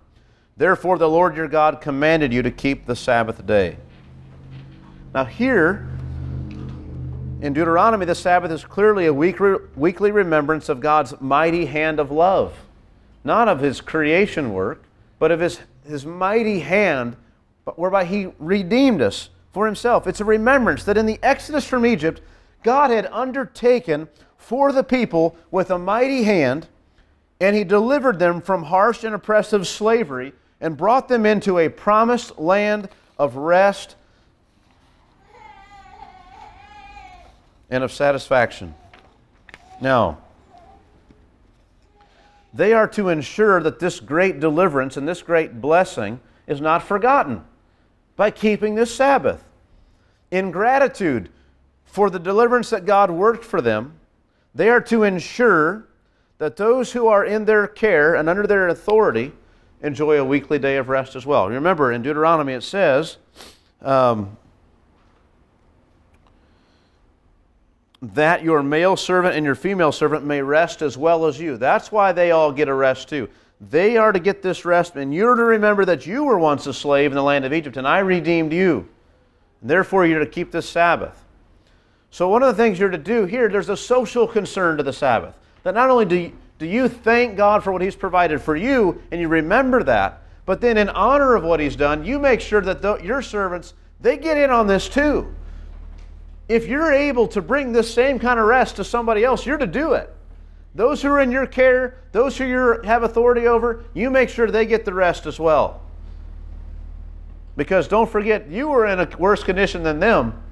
Therefore the Lord your God commanded you to keep the Sabbath day. Now here, in Deuteronomy, the Sabbath is clearly a weekly remembrance of God's mighty hand of love. Not of His creation work, but of His mighty hand whereby He redeemed us for Himself. It's a remembrance that in the exodus from Egypt, God had undertaken for the people with a mighty hand, and He delivered them from harsh and oppressive slavery and brought them into a promised land of rest and of satisfaction. Now, they are to ensure that this great deliverance and this great blessing is not forgotten by keeping this Sabbath. In gratitude for the deliverance that God worked for them, they are to ensure that those who are in their care and under their authority enjoy a weekly day of rest as well. Remember, in Deuteronomy it says, that your male servant and your female servant may rest as well as you. That's why they all get a rest too. They are to get this rest, and you're to remember that you were once a slave in the land of Egypt, and I redeemed you. And therefore, you're to keep this Sabbath. So one of the things you're to do here, there's a social concern to the Sabbath. That not only do you thank God for what He's provided for you, and you remember that, but then in honor of what He's done, you make sure that your servants, they get in on this too. If you're able to bring this same kind of rest to somebody else, you're to do it. Those who are in your care, those who you have authority over, you make sure they get the rest as well. Because don't forget, you were in a worse condition than them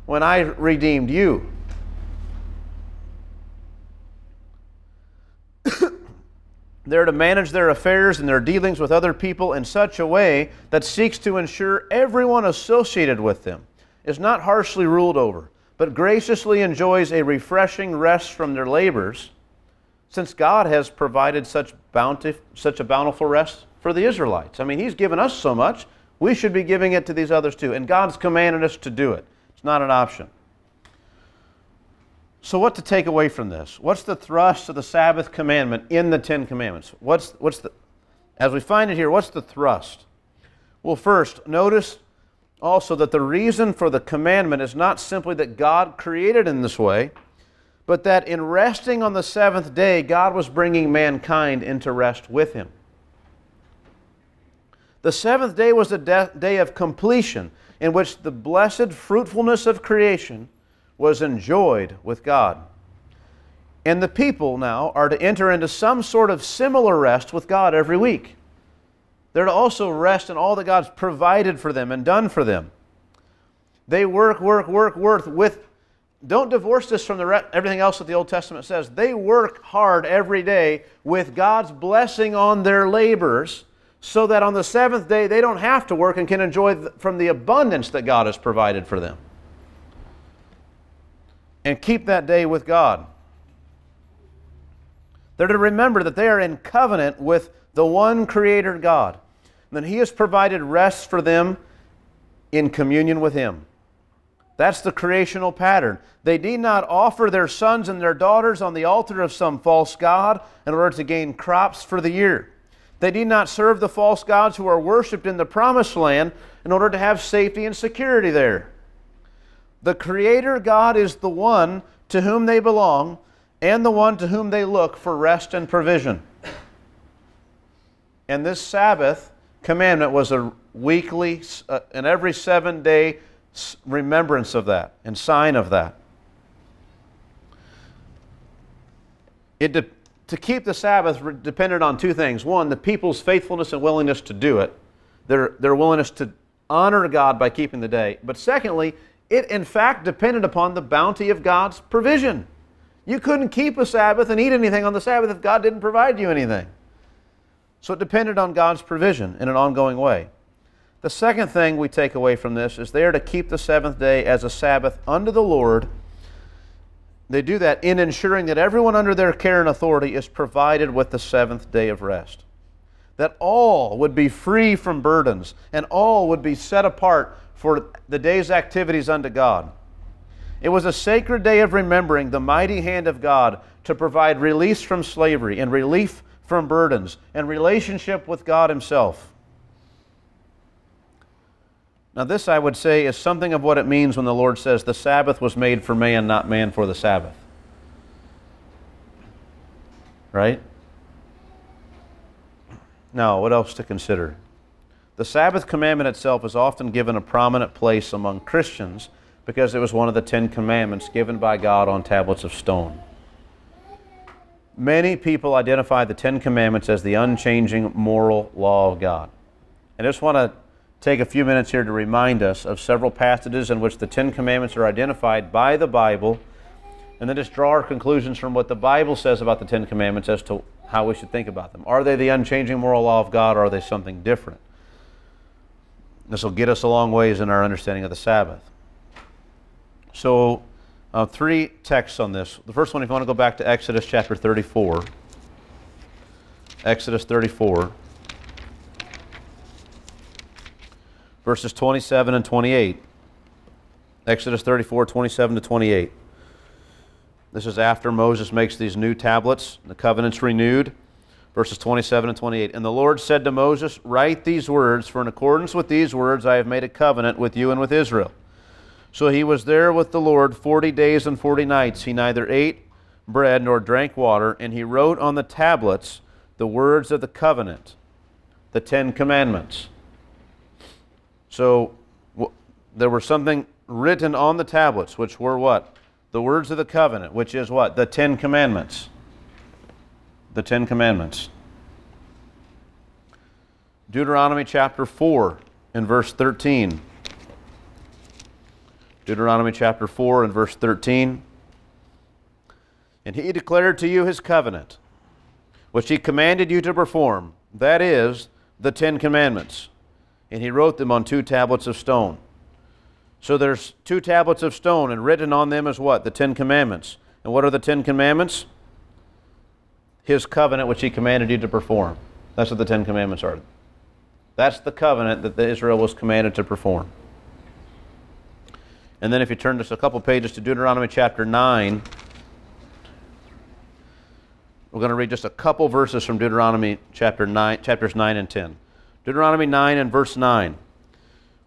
when I redeemed you. They're to manage their affairs and their dealings with other people in such a way that seeks to ensure everyone associated with them is not harshly ruled over, but graciously enjoys a refreshing rest from their labors, since God has provided such a bountiful rest for the Israelites. I mean, He's given us so much, we should be giving it to these others too. And God's commanded us to do it. It's not an option. So what to take away from this? What's the thrust of the Sabbath commandment in the Ten Commandments? As we find it here, what's the thrust? Well, first, notice also that the reason for the commandment is not simply that God created in this way, but that in resting on the seventh day, God was bringing mankind into rest with Him. The seventh day was a day of completion in which the blessed fruitfulness of creation was enjoyed with God. And the people now are to enter into some sort of similar rest with God every week. They're to also rest in all that God's provided for them and done for them. They work with don't divorce this from everything else that the Old Testament says. They work hard every day with God's blessing on their labors, so that on the seventh day they don't have to work and can enjoy from the abundance that God has provided for them. And keep that day with God. They're to remember that they are in covenant with the one Creator God, and that He has provided rest for them in communion with Him. That's the creational pattern. They need not offer their sons and their daughters on the altar of some false god in order to gain crops for the year. They need not serve the false gods who are worshipped in the promised land in order to have safety and security there. The Creator God is the one to whom they belong and the one to whom they look for rest and provision. And this Sabbath commandment was a weekly and every 7-day remembrance of that and sign of that. To keep the Sabbath depended on two things. One, the people's faithfulness and willingness to do it. Their willingness to honor God by keeping the day. But secondly, it in fact depended upon the bounty of God's provision. You couldn't keep a Sabbath and eat anything on the Sabbath if God didn't provide you anything. So it depended on God's provision in an ongoing way. The second thing we take away from this is they are to keep the seventh day as a Sabbath unto the Lord. They do that in ensuring that everyone under their care and authority is provided with the seventh day of rest. That all would be free from burdens and all would be set apart for the day's activities unto God. It was a sacred day of remembering the mighty hand of God to provide release from slavery and relief from burdens and relationship with God Himself. Now this, I would say, is something of what it means when the Lord says the Sabbath was made for man, not man for the Sabbath. Right? Now, what else to consider? The Sabbath commandment itself is often given a prominent place among Christians because it was one of the 10 commandments given by God on tablets of stone. Many people identify the 10 commandments as the unchanging moral law of God. I just want to take a few minutes here to remind us of several passages in which the 10 commandments are identified by the Bible, and then just draw our conclusions from what the Bible says about the 10 commandments as to how we should think about them. Are they the unchanging moral law of God, or are they something different? This will get us a long ways in our understanding of the Sabbath. So, 3 texts on this. The first one, if you want to go back to Exodus chapter 34. Exodus 34. Verses 27 and 28. Exodus 34, 27 to 28. This is after Moses makes these new tablets. The covenant's renewed. Verses 27 and 28. And the Lord said to Moses, write these words, for in accordance with these words I have made a covenant with you and with Israel. So he was there with the Lord 40 days and 40 nights. He neither ate bread nor drank water, and he wrote on the tablets the words of the covenant, the 10 commandments. So there was something written on the tablets, which were what? The words of the covenant, which is what? The 10 commandments. The 10 commandments. Deuteronomy chapter 4 and verse 13. Deuteronomy chapter 4 and verse 13. And he declared to you his covenant, which he commanded you to perform, that is, the 10 commandments. And he wrote them on 2 tablets of stone. So there's 2 tablets of stone, and written on them is what? The 10 commandments. And what are the 10 commandments? His covenant which he commanded you to perform. That's what the 10 commandments are. That's the covenant that Israel was commanded to perform. And then if you turn just a couple pages to Deuteronomy chapter 9, we're going to read just a couple verses from Deuteronomy chapters 9 and 10. Deuteronomy 9 and verse 9.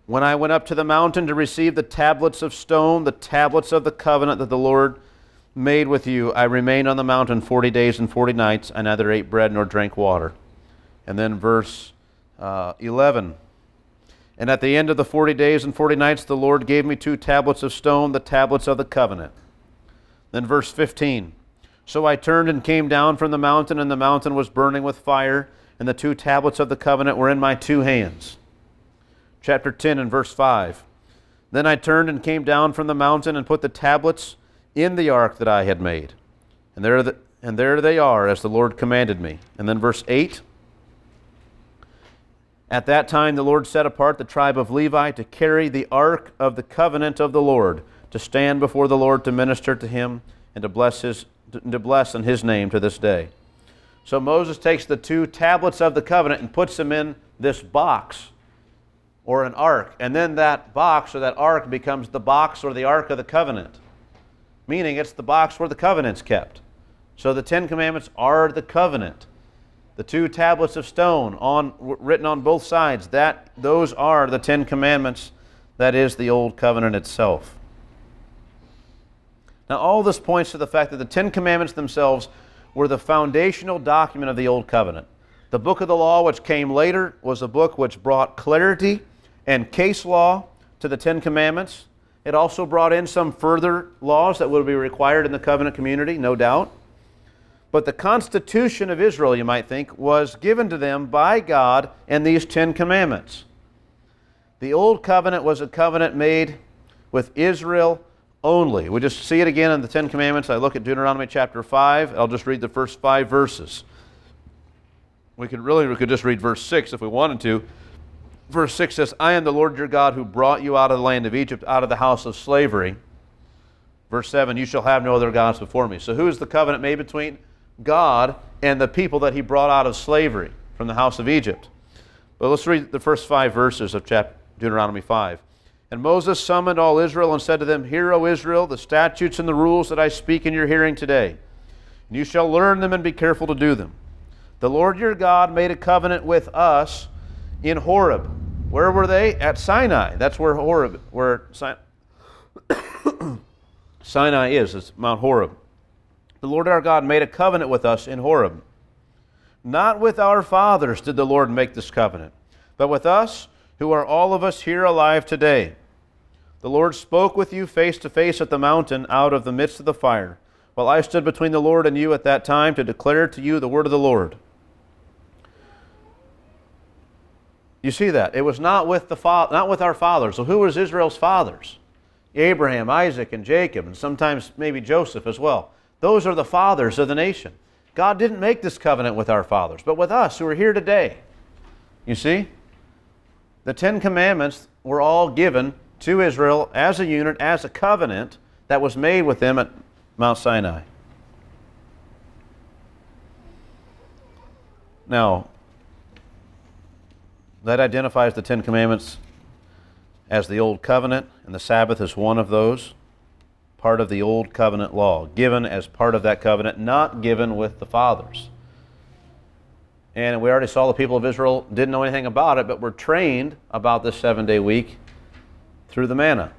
When I went up to the mountain to receive the tablets of stone, the tablets of the covenant that the Lord made with you, I remained on the mountain 40 days and 40 nights. I neither ate bread nor drank water. And then verse 11. And at the end of the 40 days and 40 nights, the Lord gave me 2 tablets of stone, the tablets of the covenant. Then verse 15. So I turned and came down from the mountain, and the mountain was burning with fire, and the 2 tablets of the covenant were in my 2 hands. Chapter 10 and verse 5. Then I turned and came down from the mountain and put the tablets in the ark that I had made. And there they are, as the Lord commanded me. And then verse 8. At that time the Lord set apart the tribe of Levi to carry the ark of the covenant of the Lord, to stand before the Lord to minister to him, and to bless in his name to this day. So Moses takes the 2 tablets of the covenant and puts them in this box, or an ark. And then that box or that ark becomes the box or the ark of the covenant, meaning it's the box where the covenant's kept. So the 10 Commandments are the covenant. The 2 tablets of stone written on both sides, those are the 10 Commandments. That is the Old Covenant itself. Now all this points to the fact that the 10 Commandments themselves were the foundational document of the Old Covenant. The book of the law, which came later, was a book which brought clarity and case law to the 10 Commandments. It also brought in some further laws that would be required in the covenant community, no doubt. But the constitution of Israel, you might think, was given to them by God in these 10 Commandments. The Old Covenant was a covenant made with Israel only. We just see it again in the 10 Commandments. I look at Deuteronomy chapter 5. I'll just read the first 5 verses. We could just read verse 6 if we wanted to. Verse 6 says, I am the Lord your God who brought you out of the land of Egypt, out of the house of slavery. Verse 7, you shall have no other gods before me. So who is the covenant made between? God and the people that he brought out of slavery from the house of Egypt. But let's read the first 5 verses of Deuteronomy 5. And Moses summoned all Israel and said to them, Hear, O Israel, the statutes and the rules that I speak in your hearing today. And you shall learn them and be careful to do them. The Lord your God made a covenant with us in Horeb. Where were they? At Sinai. That's where Sinai is. It's Mount Horeb. The Lord our God made a covenant with us in Horeb. Not with our fathers did the Lord make this covenant, but with us, who are all of us here alive today. The Lord spoke with you face to face at the mountain out of the midst of the fire, while I stood between the Lord and you at that time to declare to you the word of the Lord. You see that? It was not with our fathers. So who was Israel's fathers? Abraham, Isaac, and Jacob, and sometimes maybe Joseph as well. Those are the fathers of the nation. God didn't make this covenant with our fathers, but with us who are here today. You see? The 10 Commandments were all given to Israel as a unit, as a covenant that was made with them at Mount Sinai. Now, that identifies the 10 Commandments as the Old Covenant, and the Sabbath is one of those. Part of the Old Covenant law, given as part of that covenant, not given with the fathers. And we already saw the people of Israel didn't know anything about it, but were trained about this 7-day week through the manna.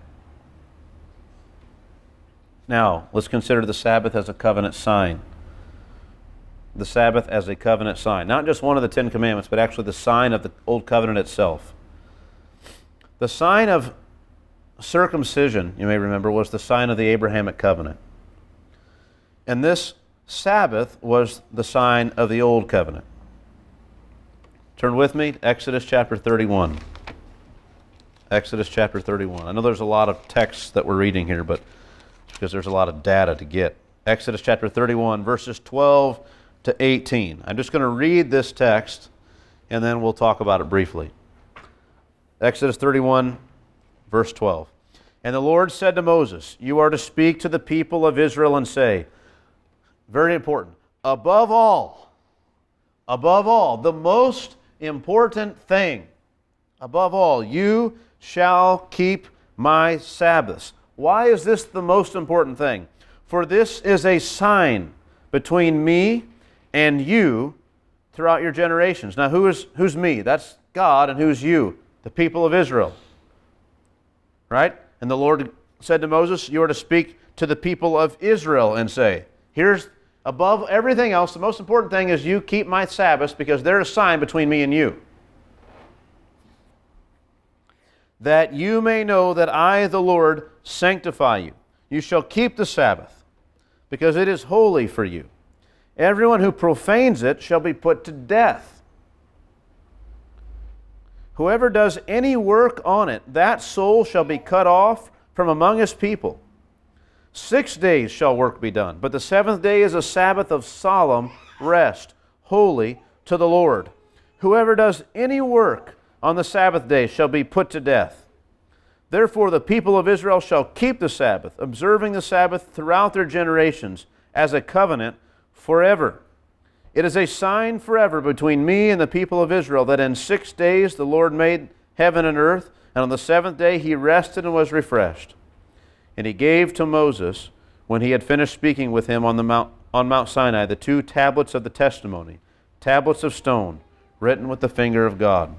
Now, let's consider the Sabbath as a covenant sign. The Sabbath as a covenant sign. Not just one of the 10 Commandments, but actually the sign of the Old Covenant itself. The sign of circumcision, you may remember, was the sign of the Abrahamic covenant. And this Sabbath was the sign of the Old Covenant. Turn with me to Exodus chapter 31. Exodus chapter 31. I know there's a lot of texts that we're reading here, but because there's a lot of data to get. Exodus chapter 31, verses 12 to 18. I'm just going to read this text, and then we'll talk about it briefly. Exodus 31, verse 12. And the Lord said to Moses, you are to speak to the people of Israel and say, very important, above all, the most important thing, above all, you shall keep my Sabbaths. Why is this the most important thing? For this is a sign between me and you throughout your generations. Now who's me? That's God. And who's you? The people of Israel. Right? And the Lord said to Moses, you are to speak to the people of Israel and say, here's above everything else, the most important thing is you keep my Sabbaths because they're a sign between me and you. That you may know that I, the Lord, sanctify you. You shall keep the Sabbath because it is holy for you. Everyone who profanes it shall be put to death. Whoever does any work on it, that soul shall be cut off from among his people. 6 days shall work be done, but the seventh day is a Sabbath of solemn rest, holy to the Lord. Whoever does any work on the Sabbath day shall be put to death. Therefore the people of Israel shall keep the Sabbath, observing the Sabbath throughout their generations as a covenant forever. It is a sign forever between me and the people of Israel that in 6 days the Lord made heaven and earth, and on the seventh day he rested and was refreshed. And he gave to Moses, when he had finished speaking with him on Mount Sinai, the 2 tablets of the testimony, tablets of stone, written with the finger of God.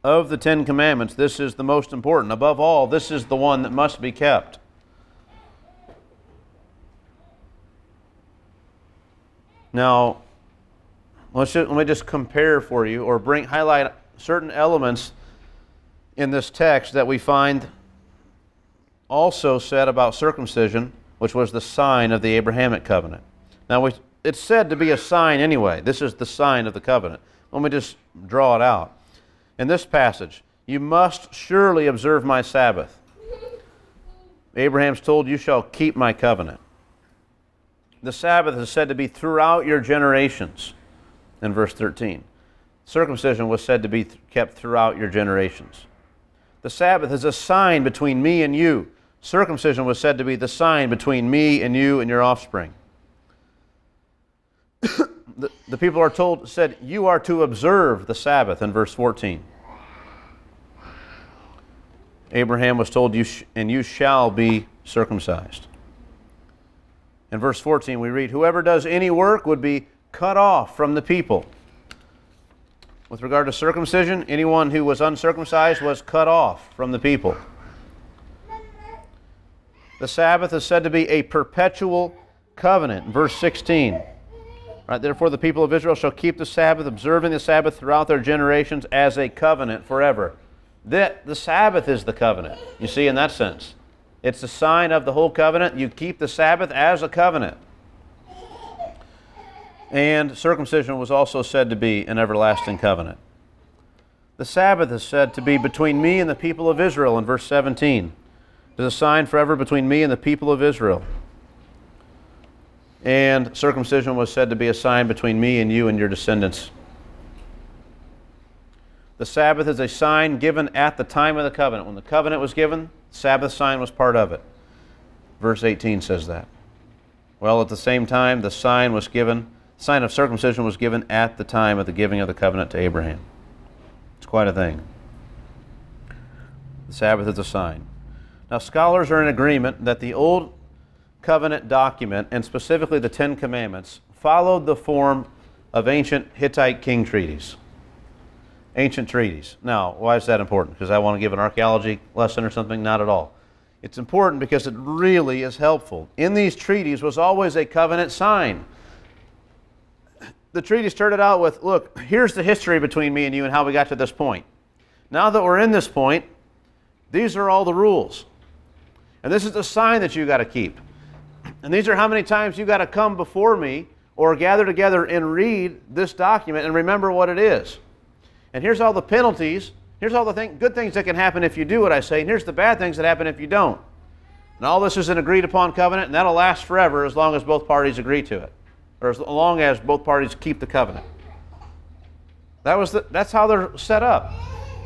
Of the 10 commandments, this is the most important. Above all, this is the one that must be kept. Now, let me just compare for you, or highlight certain elements in this text that we find also said about circumcision, which was the sign of the Abrahamic covenant. Now, it's said to be a sign anyway. This is the sign of the covenant. Let me just draw it out. In this passage, you must surely observe my Sabbath. Abraham's told, you shall keep my covenant. The Sabbath is said to be throughout your generations in verse 13. Circumcision was said to be kept throughout your generations. The Sabbath is a sign between me and you. Circumcision was said to be the sign between me and you and your offspring. The people are said, you are to observe the Sabbath in verse 14. Abraham was told, and you shall be circumcised. In verse 14 we read, whoever does any work would be cut off from the people. With regard to circumcision, anyone who was uncircumcised was cut off from the people. The Sabbath is said to be a perpetual covenant. Verse 16. Right, therefore the people of Israel shall keep the Sabbath, observing the Sabbath throughout their generations as a covenant forever. The Sabbath is the covenant, you see, in that sense. It's the sign of the whole covenant. You keep the Sabbath as a covenant. And circumcision was also said to be an everlasting covenant. The Sabbath is said to be between me and the people of Israel in verse 17. It is a sign forever between me and the people of Israel. And circumcision was said to be a sign between me and you and your descendants. The Sabbath is a sign given at the time of the covenant. When the covenant was given, the Sabbath sign was part of it. Verse 18 says that. Well, at the same time, the sign was given, the sign of circumcision was given at the time of the giving of the covenant to Abraham. It's quite a thing. The Sabbath is a sign. Now, scholars are in agreement that the Old Covenant document, and specifically the 10 Commandments, followed the form of ancient Hittite king treaties. Ancient treaties. Now, why is that important? Because I want to give an archaeology lesson or something? Not at all. It's important because it really is helpful. In these treaties was always a covenant sign. The treaty started out with, look, here's the history between me and you and how we got to this point. Now that we're in this point, these are all the rules. And this is the sign that you got to keep. And these are how many times you got to come before me or gather together and read this document and remember what it is. And here's all the penalties. Here's all the good things that can happen if you do what I say. And here's the bad things that happen if you don't. And all this is an agreed upon covenant, and that'll last forever as long as both parties agree to it. Or as long as both parties keep the covenant. That's how they're set up.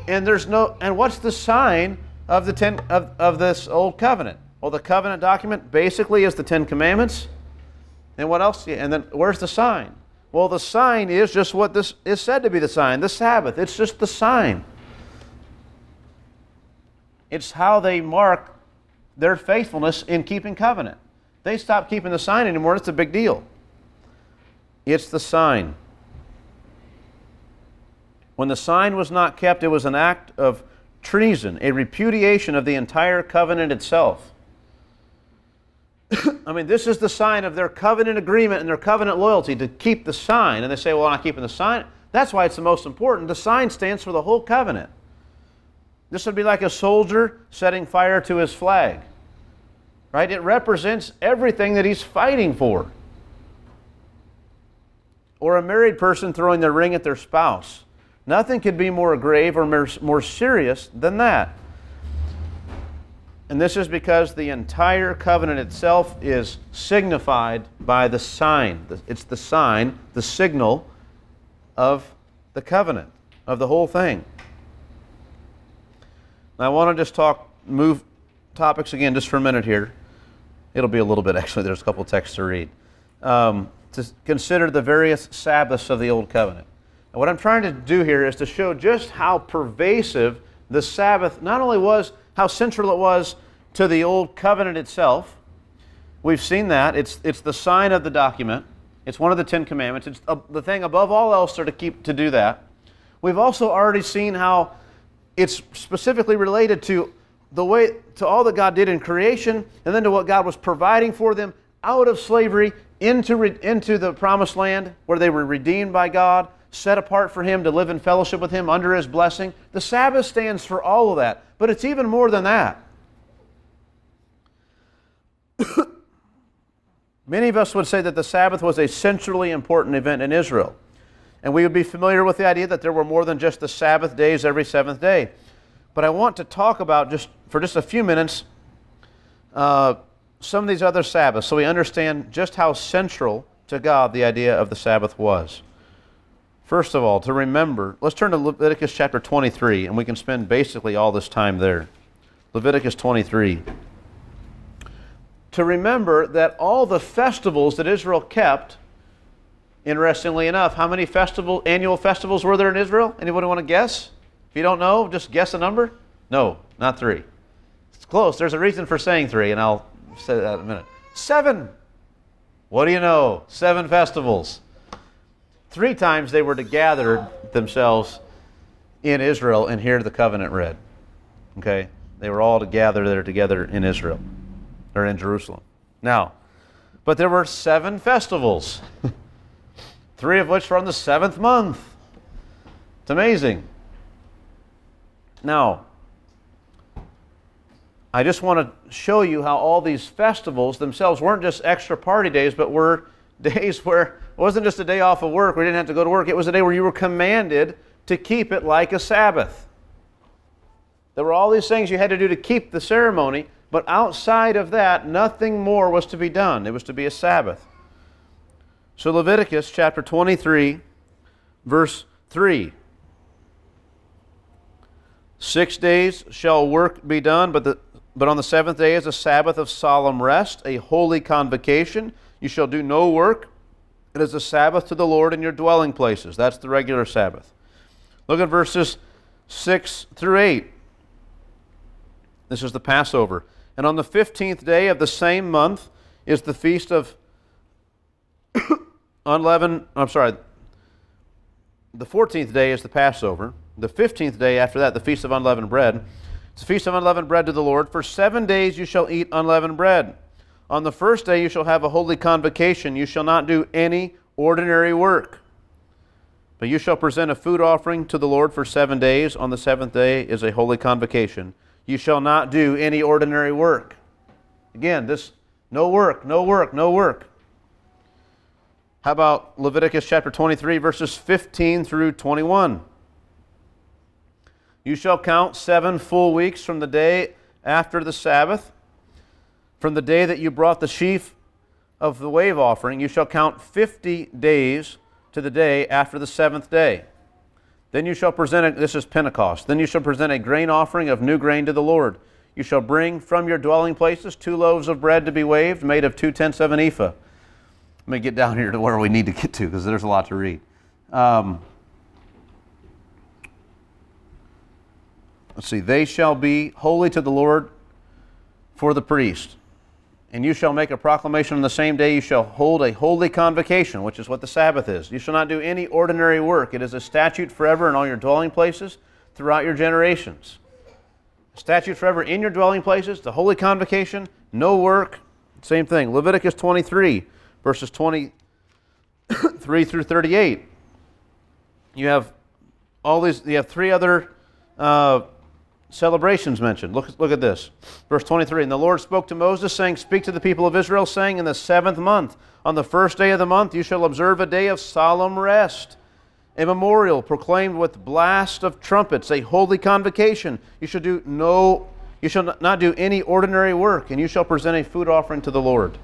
And what's the sign of this old covenant? Well, the covenant document basically is the 10 Commandments. And what else? And then where's the sign? Well, the sign is just what this is said to be the sign, the Sabbath. It's just the sign. It's how they mark their faithfulness in keeping covenant. They stop keeping the sign anymore. It's a big deal. It's the sign. When the sign was not kept, it was an act of treason, a repudiation of the entire covenant itself. I mean, this is the sign of their covenant agreement and their covenant loyalty, to keep the sign. And they say, well, I'm not keeping the sign. That's why it's the most important. The sign stands for the whole covenant. This would be like a soldier setting fire to his flag. Right? It represents everything that he's fighting for. Or a married person throwing their ring at their spouse. Nothing could be more grave or more serious than that. And this is because the entire covenant itself is signified by the sign. It's the sign, the signal of the covenant, of the whole thing. Now I want to just move topics again just for a minute here. It'll be a little bit, actually. There's a couple texts to read. To consider the various Sabbaths of the Old Covenant. And what I'm trying to do here is to show just how pervasive the Sabbath not only was, how central it was to the Old Covenant itself. We've seen that. It's the sign of the document. It's one of the Ten Commandments. It's the thing above all else to do that. We've also already seen how it's specifically related to all that God did in creation, and then to what God was providing for them out of slavery into the promised land where they were redeemed by God, set apart for Him to live in fellowship with Him under His blessing. The Sabbath stands for all of that, but it's even more than that. Many of us would say that the Sabbath was a centrally important event in Israel. And we would be familiar with the idea that there were more than just the Sabbath days every seventh day. But I want to talk about, for just a few minutes, some of these other Sabbaths so we understand just how central to God the idea of the Sabbath was. First of all, to remember, let's turn to Leviticus chapter 23, and we can spend basically all this time there. Leviticus 23. To remember that all the festivals that Israel kept, interestingly enough, how many annual festivals were there in Israel? Anybody want to guess? If you don't know, just guess a number. No, not 3. It's close. There's a reason for saying 3, and I'll say that in a minute. 7. What do you know? 7 festivals. 3 times they were to gather themselves in Israel and hear the covenant read. Okay? They were all to gather there together in Israel, or in Jerusalem. Now, but there were 7 festivals, 3 of which were on the 7th month. It's amazing. Now, I just want to show you how all these festivals themselves weren't just extra party days, but were days where it wasn't just a day off of work. We didn't have to go to work. It was a day where you were commanded to keep it like a Sabbath. There were all these things you had to do to keep the ceremony, but outside of that, nothing more was to be done. It was to be a Sabbath. So Leviticus chapter 23, verse 3. 6 days shall work be done, but on the 7th day is a Sabbath of solemn rest, a holy convocation. You shall do no work. It is a Sabbath to the Lord in your dwelling places. That's the regular Sabbath. Look at verses 6 through 8. This is the Passover. And on the 15th day of the same month is the feast of unleavened, the 14th day is the Passover. The 15th day after that, the feast of unleavened bread. It's the feast of unleavened bread to the Lord. For 7 days you shall eat unleavened bread. On the first day you shall have a holy convocation. You shall not do any ordinary work. But you shall present a food offering to the Lord for 7 days. On the 7th day is a holy convocation. You shall not do any ordinary work. Again, this no work, no work, no work. How about Leviticus chapter 23, verses 15 through 21? You shall count 7 full weeks from the day after the Sabbath. From the day that you brought the sheaf of the wave offering, you shall count 50 days to the day after the 7th day. Then you shall present, this is Pentecost, then you shall present a grain offering of new grain to the Lord. You shall bring from your dwelling places 2 loaves of bread to be waved, made of 2/10 of an ephah. Let me get down here to where we need to get to, because there's a lot to read. Let's see. They shall be holy to the Lord for the priest. And you shall make a proclamation on the same day. You shall hold a holy convocation, which is what the Sabbath is. You shall not do any ordinary work. It is a statute forever in all your dwelling places throughout your generations. A statute forever in your dwelling places, the holy convocation, no work. Same thing. Leviticus 23, verses 23 through 38. You have all these. You have 3 other celebrations mentioned. Look at this. Verse 23. And the Lord spoke to Moses, saying, Speak to the people of Israel, saying, In the 7th month, on the first day of the month, you shall observe a day of solemn rest, a memorial proclaimed with blast of trumpets, a holy convocation. You shall You shall not do any ordinary work, and you shall present a food offering to the Lord.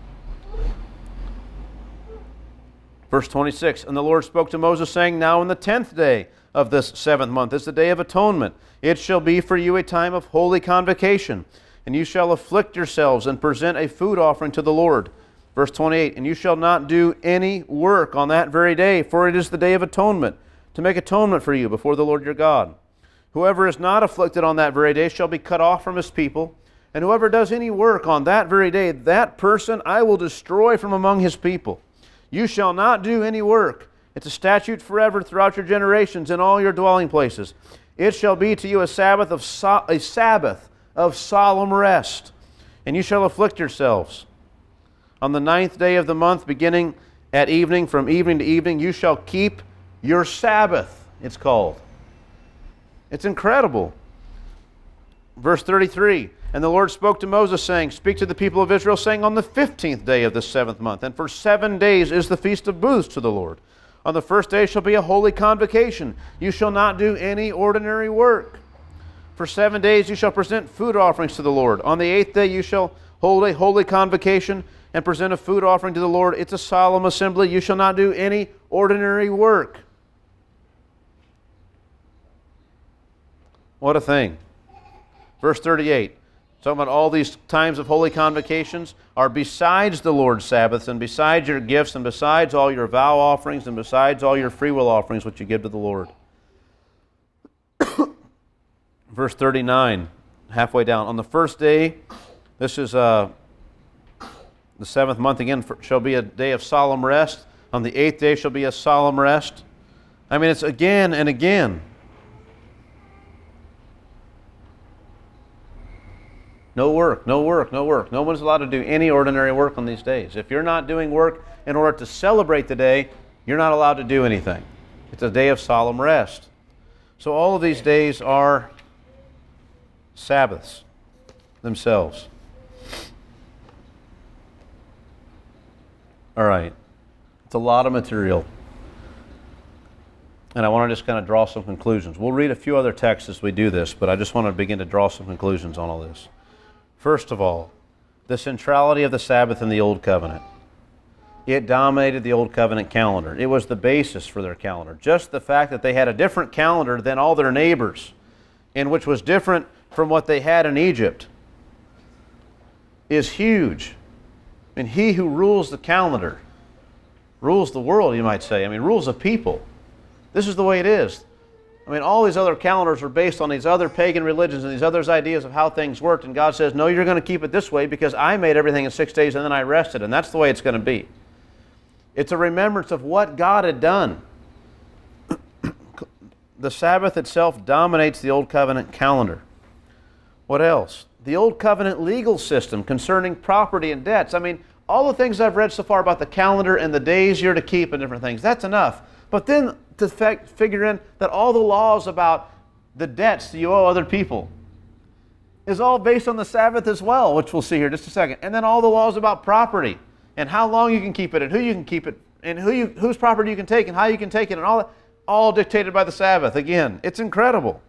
Verse 26, and the Lord spoke to Moses, saying, now in the 10th day of this 7th month is the day of atonement. It shall be for you a time of holy convocation, and you shall afflict yourselves and present a food offering to the Lord. Verse 28, and you shall not do any work on that very day, for it is the day of atonement, to make atonement for you before the Lord your God. Whoever is not afflicted on that very day shall be cut off from his people, and whoever does any work on that very day, that person I will destroy from among his people. You shall not do any work. It's a statute forever throughout your generations in all your dwelling places. It shall be to you a Sabbath of solemn rest, and you shall afflict yourselves. On the 9th day of the month, beginning at evening, from evening to evening, you shall keep your Sabbath, it's called. It's incredible. Verse 33, and the Lord spoke to Moses, saying, speak to the people of Israel, saying, on the 15th day of the 7th month, and for 7 days is the Feast of Booths to the Lord. On the first day shall be a holy convocation. You shall not do any ordinary work. For 7 days you shall present food offerings to the Lord. On the 8th day you shall hold a holy convocation and present a food offering to the Lord. It's a solemn assembly. You shall not do any ordinary work. What a thing. Verse 38. Talking about all these times of holy convocations are besides the Lord's Sabbaths, and besides your gifts, and besides all your vow offerings, and besides all your freewill offerings which you give to the Lord. Verse 39, halfway down. On the first day, this is the 7th month again, shall be a day of solemn rest. On the 8th day shall be a solemn rest. I mean, it's again and again. No work, no work, no work. No one's allowed to do any ordinary work on these days. If you're not doing work in order to celebrate the day, you're not allowed to do anything. It's a day of solemn rest. So all of these days are Sabbaths themselves. All right. It's a lot of material. And I want to just kind of draw some conclusions. We'll read a few other texts as we do this, but I just want to begin to draw some conclusions on all this. First of all, the centrality of the Sabbath in the Old Covenant. It dominated the Old Covenant calendar. It was the basis for their calendar. Just the fact that they had a different calendar than all their neighbors, and which was different from what they had in Egypt, is huge. And he who rules the calendar rules the world, you might say. I mean, rules the people. This is the way it is. I mean, all these other calendars are based on these other pagan religions and these other ideas of how things worked. And God says, no, you're going to keep it this way because I made everything in 6 days and then I rested. And that's the way it's going to be. It's a remembrance of what God had done. The Sabbath itself dominates the Old Covenant calendar. What else? The Old Covenant legal system concerning property and debts. I mean, all the things I've read so far about the calendar and the days you're to keep and different things, that's enough. But then to figure in that all the laws about the debts that you owe other people is all based on the Sabbath as well, which we'll see here in just a second. And then all the laws about property and how long you can keep it and who you can keep it and whose property you can take and how you can take it and all that, all dictated by the Sabbath. Again, it's incredible.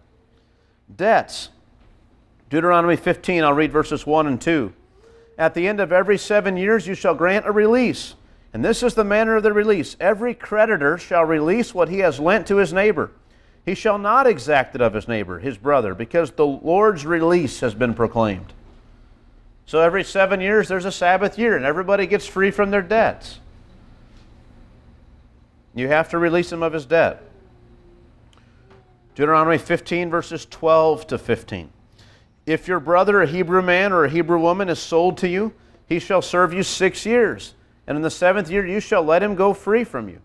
Debts. Deuteronomy 15, I'll read verses 1 and 2. At the end of every 7 years you shall grant a release. And this is the manner of the release. Every creditor shall release what he has lent to his neighbor. He shall not exact it of his neighbor, his brother, because the Lord's release has been proclaimed. So every 7 years there's a Sabbath year and everybody gets free from their debts. You have to release him of his debt. Deuteronomy 15 verses 12 to 15. If your brother, a Hebrew man or a Hebrew woman, is sold to you, he shall serve you 6 years. And in the 7th year you shall let him go free from you.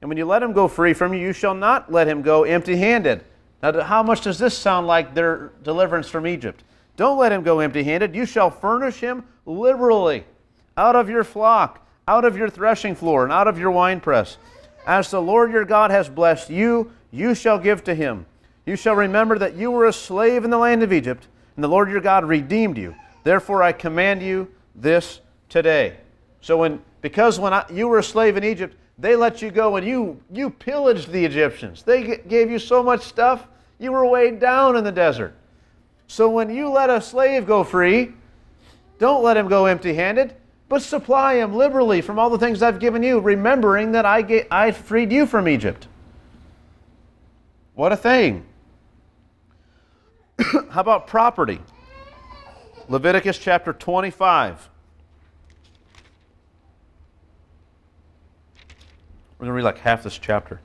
And when you let him go free from you, you shall not let him go empty-handed. Now, how much does this sound like their deliverance from Egypt? Don't let him go empty-handed. You shall furnish him liberally out of your flock, out of your threshing floor, and out of your winepress. As the Lord your God has blessed you, you shall give to him. You shall remember that you were a slave in the land of Egypt, and the Lord your God redeemed you. Therefore I command you this today. So because when you were a slave in Egypt, they let you go and you pillaged the Egyptians. They gave you so much stuff, you were weighed down in the desert. So when you let a slave go free, don't let him go empty-handed, but supply him liberally from all the things I've given you, remembering that I freed you from Egypt. What a thing. How about property? Leviticus chapter 25. We're going to read like half this chapter.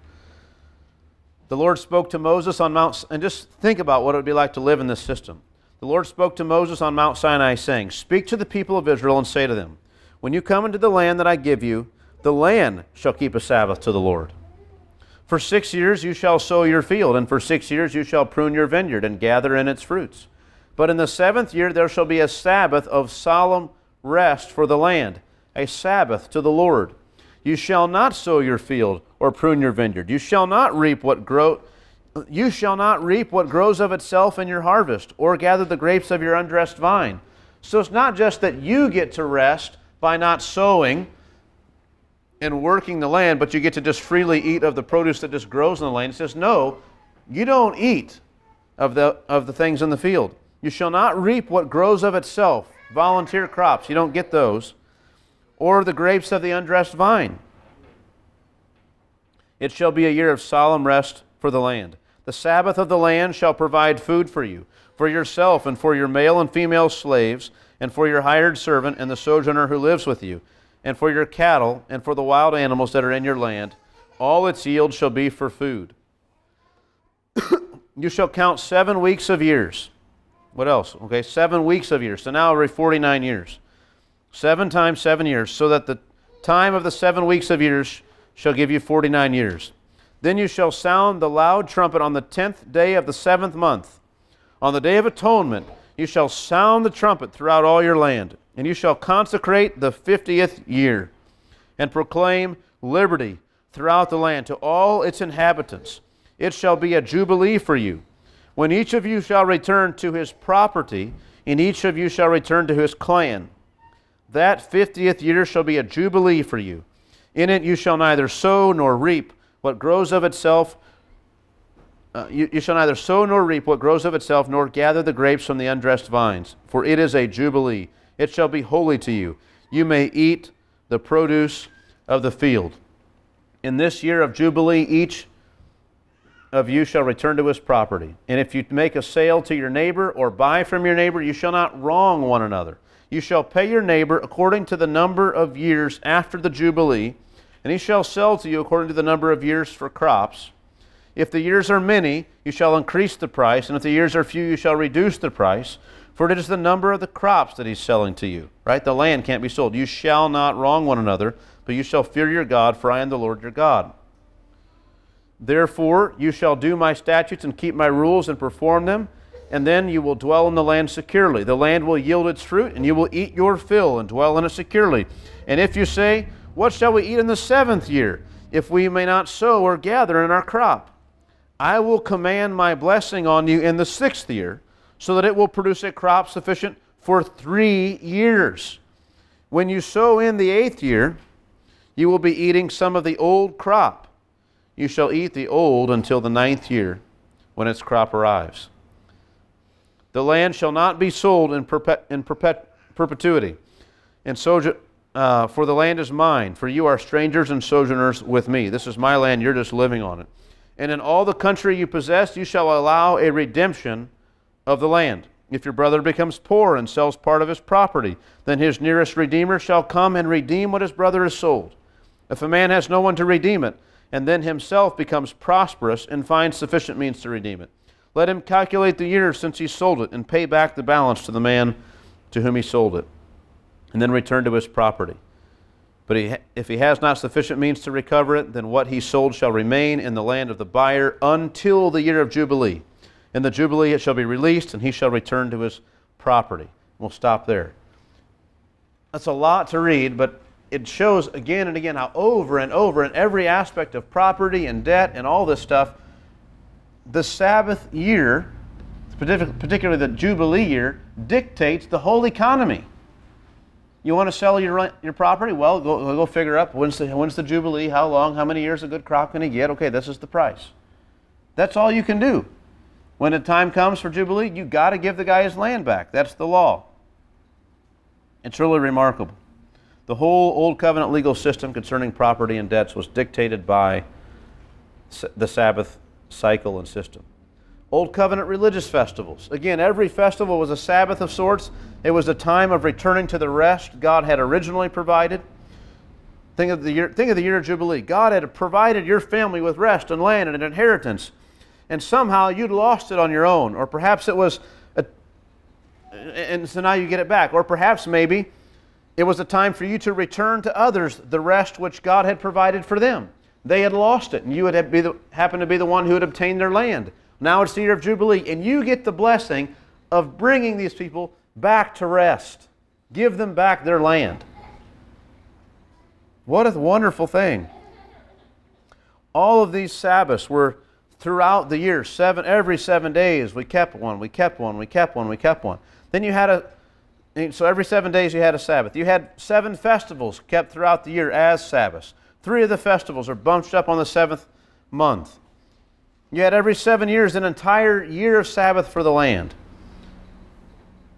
The Lord spoke to Moses on Mount, and just think about what it would be like to live in this system. The Lord spoke to Moses on Mount Sinai, saying, "Speak to the people of Israel and say to them, when you come into the land that I give you, the land shall keep a Sabbath to the Lord. For 6 years you shall sow your field, and for 6 years you shall prune your vineyard and gather in its fruits. But in the 7th year there shall be a Sabbath of solemn rest for the land, a Sabbath to the Lord. You shall not sow your field or prune your vineyard. You shall not reap what grows of itself in your harvest, or gather the grapes of your undressed vine." So it's not just that you get to rest by not sowing and working the land, but you get to just freely eat of the produce that just grows in the land. It says, no, you don't eat of the things in the field. You shall not reap what grows of itself, volunteer crops. You don't get those. Or the grapes of the undressed vine. It shall be a year of solemn rest for the land. The Sabbath of the land shall provide food for you, for yourself and for your male and female slaves, and for your hired servant and the sojourner who lives with you, and for your cattle and for the wild animals that are in your land. All its yield shall be for food. You shall count 7 weeks of years. What else? Okay, 7 weeks of years. So now we're 49 years. 7 times 7 years, so that the time of the 7 weeks of years shall give you 49 years. Then you shall sound the loud trumpet on the 10th day of the 7th month. On the day of atonement you shall sound the trumpet throughout all your land, and you shall consecrate the 50th year, and proclaim liberty throughout the land to all its inhabitants. It shall be a jubilee for you, when each of you shall return to his property, and each of you shall return to his clan. That 50th year shall be a jubilee for you. In it you shall neither sow nor reap what grows of itself. You shall neither sow nor reap what grows of itself, nor gather the grapes from the undressed vines. For it is a jubilee. It shall be holy to you. You may eat the produce of the field. In this year of jubilee, each of you shall return to his property. And if you make a sale to your neighbor or buy from your neighbor, you shall not wrong one another. You shall pay your neighbor according to the number of years after the jubilee, and he shall sell to you according to the number of years for crops. If the years are many, you shall increase the price, and if the years are few, you shall reduce the price, for it is the number of the crops that he's selling to you. Right? The land can't be sold. You shall not wrong one another, but you shall fear your God, for I am the Lord your God. Therefore, you shall do my statutes and keep my rules and perform them, and then you will dwell in the land securely. The land will yield its fruit, and you will eat your fill and dwell in it securely. And if you say, what shall we eat in the 7th year, if we may not sow or gather in our crop? I will command my blessing on you in the 6th year, so that it will produce a crop sufficient for 3 years. When you sow in the 8th year, you will be eating some of the old crop. You shall eat the old until the 9th year, when its crop arrives. The land shall not be sold in perpetuity, and for the land is mine, for you are strangers and sojourners with me. This is my land, you're just living on it. And in all the country you possess, you shall allow a redemption of the land. If your brother becomes poor and sells part of his property, then his nearest redeemer shall come and redeem what his brother has sold. If a man has no one to redeem it, and then himself becomes prosperous and finds sufficient means to redeem it, let him calculate the years since he sold it and pay back the balance to the man to whom he sold it, and then return to his property. But if he has not sufficient means to recover it, then what he sold shall remain in the land of the buyer until the year of Jubilee. In the Jubilee it shall be released, and he shall return to his property. We'll stop there. That's a lot to read, but it shows again and again how over and over in every aspect of property and debt and all this stuff, the Sabbath year, particularly the Jubilee year, dictates the whole economy. You want to sell your property? Well, go figure up when's the Jubilee, how long, how many years a good crop can he get? Okay, this is the price. That's all you can do. When the time comes for Jubilee, you got to give the guy his land back. That's the law. It's really remarkable. The whole Old Covenant legal system concerning property and debts was dictated by the Sabbath cycle and system. Old Covenant religious festivals. Again, every festival was a Sabbath of sorts. It was a time of returning to the rest God had originally provided. Think of the year of Jubilee. God had provided your family with rest and land and an inheritance, and somehow you'd lost it on your own, or perhaps it was, and so now you get it back, or perhaps maybe it was a time for you to return to others the rest which God had provided for them. They had lost it, and you would happen to be the one who had obtained their land. Now it's the year of Jubilee, and you get the blessing of bringing these people back to rest. Give them back their land. What a wonderful thing. All of these Sabbaths were throughout the year, every 7 days. We kept one, we kept one, we kept one, we kept one. Then you had so every 7 days you had a Sabbath. You had 7 festivals kept throughout the year as Sabbaths. 3 of the festivals are bunched up on the 7th month. You had every 7 years an entire year of Sabbath for the land.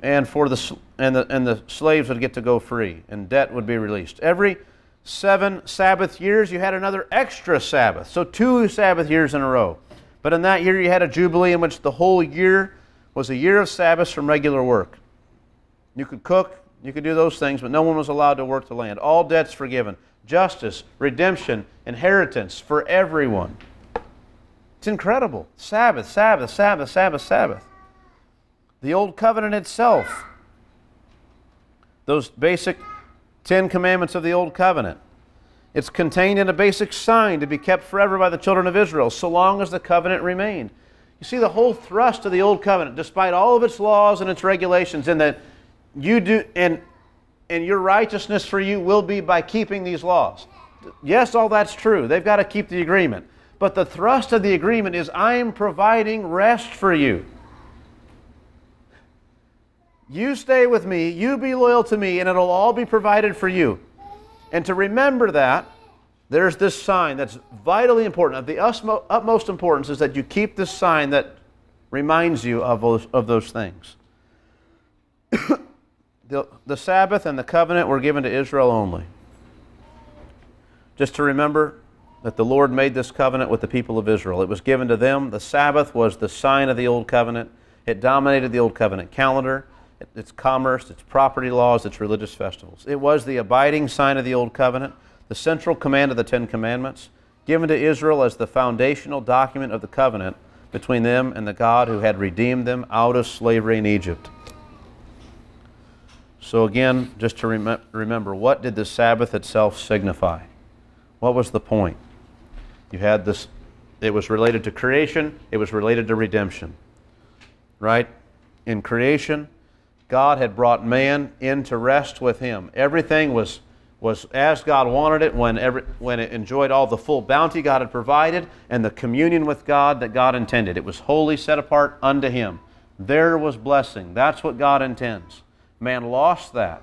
And for the slaves would get to go free, and debt would be released. Every 7 Sabbath years you had another extra Sabbath. So 2 Sabbath years in a row. But in that year you had a Jubilee in which the whole year was a year of Sabbaths from regular work. You could cook, you could do those things, but no one was allowed to work the land. All debts forgiven. Justice, redemption, inheritance for everyone. It's incredible. Sabbath, Sabbath, Sabbath, Sabbath, Sabbath. The Old Covenant itself, those basic 10 commandments of the Old Covenant, it's contained in a basic sign to be kept forever by the children of Israel, so long as the covenant remained. You see, the whole thrust of the Old Covenant, despite all of its laws and its regulations, in that you do, and your righteousness for you will be by keeping these laws. Yes, all that's true. They've got to keep the agreement. But the thrust of the agreement is, I am providing rest for you. You stay with me, you be loyal to me, and it'll all be provided for you. And to remember that, there's this sign that's vitally important. Of the utmost importance is that you keep this sign that reminds you of those things. The Sabbath and the covenant were given to Israel only. Just to remember that the Lord made this covenant with the people of Israel. It was given to them. The Sabbath was the sign of the Old Covenant. It dominated the Old Covenant calendar, its commerce, its property laws, its religious festivals. It was the abiding sign of the Old Covenant, the central command of the 10 Commandments, given to Israel as the foundational document of the covenant between them and the God who had redeemed them out of slavery in Egypt. So again, just to remember, what did the Sabbath itself signify? What was the point? You had this, it was related to creation, it was related to redemption. Right? In creation, God had brought man into rest with Him. Everything was as God wanted it when it enjoyed all the full bounty God had provided and the communion with God that God intended. It was wholly set apart unto Him. There was blessing. That's what God intends. Man lost that.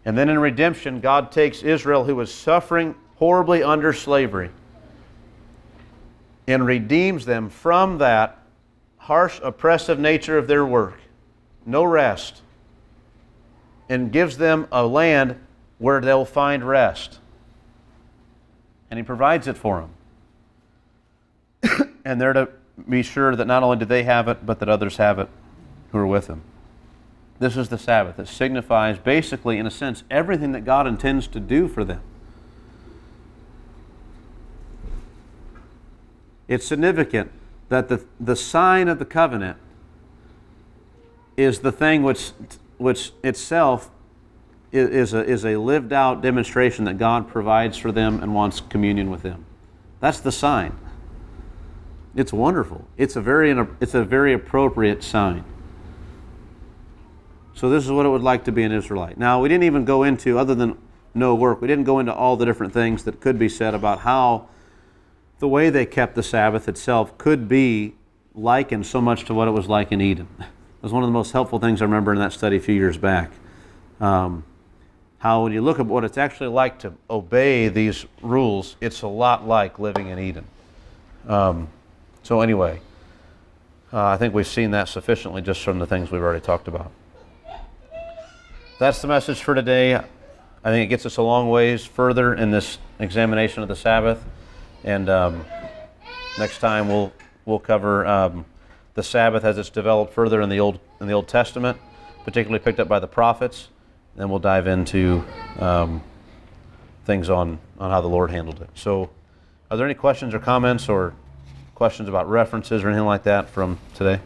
And then in redemption, God takes Israel, who was suffering horribly under slavery, and redeems them from that harsh, oppressive nature of their work. No rest. And gives them a land where they'll find rest. And He provides it for them. And they're to be sure that not only do they have it, but that others have it who are with them. This is the Sabbath. It signifies basically, in a sense, everything that God intends to do for them. It's significant that the sign of the covenant is the thing which itself is a lived out demonstration that God provides for them and wants communion with them. That's the sign. It's wonderful. It's a very appropriate sign. So this is what it would like to be an Israelite. Now, we didn't even go into, other than no work, we didn't go into all the different things that could be said about how the way they kept the Sabbath itself could be likened so much to what it was like in Eden. It was one of the most helpful things I remember in that study a few years back. How when you look at what it's actually like to obey these rules, it's a lot like living in Eden. So anyway, I think we've seen that sufficiently just from the things we've already talked about. That's the message for today. I think it gets us a long ways further in this examination of the Sabbath. And next time we'll cover the Sabbath as it's developed further in the Old Testament, particularly picked up by the prophets. Then we'll dive into things on how the Lord handled it. So, are there any questions or comments or questions about references or anything like that from today?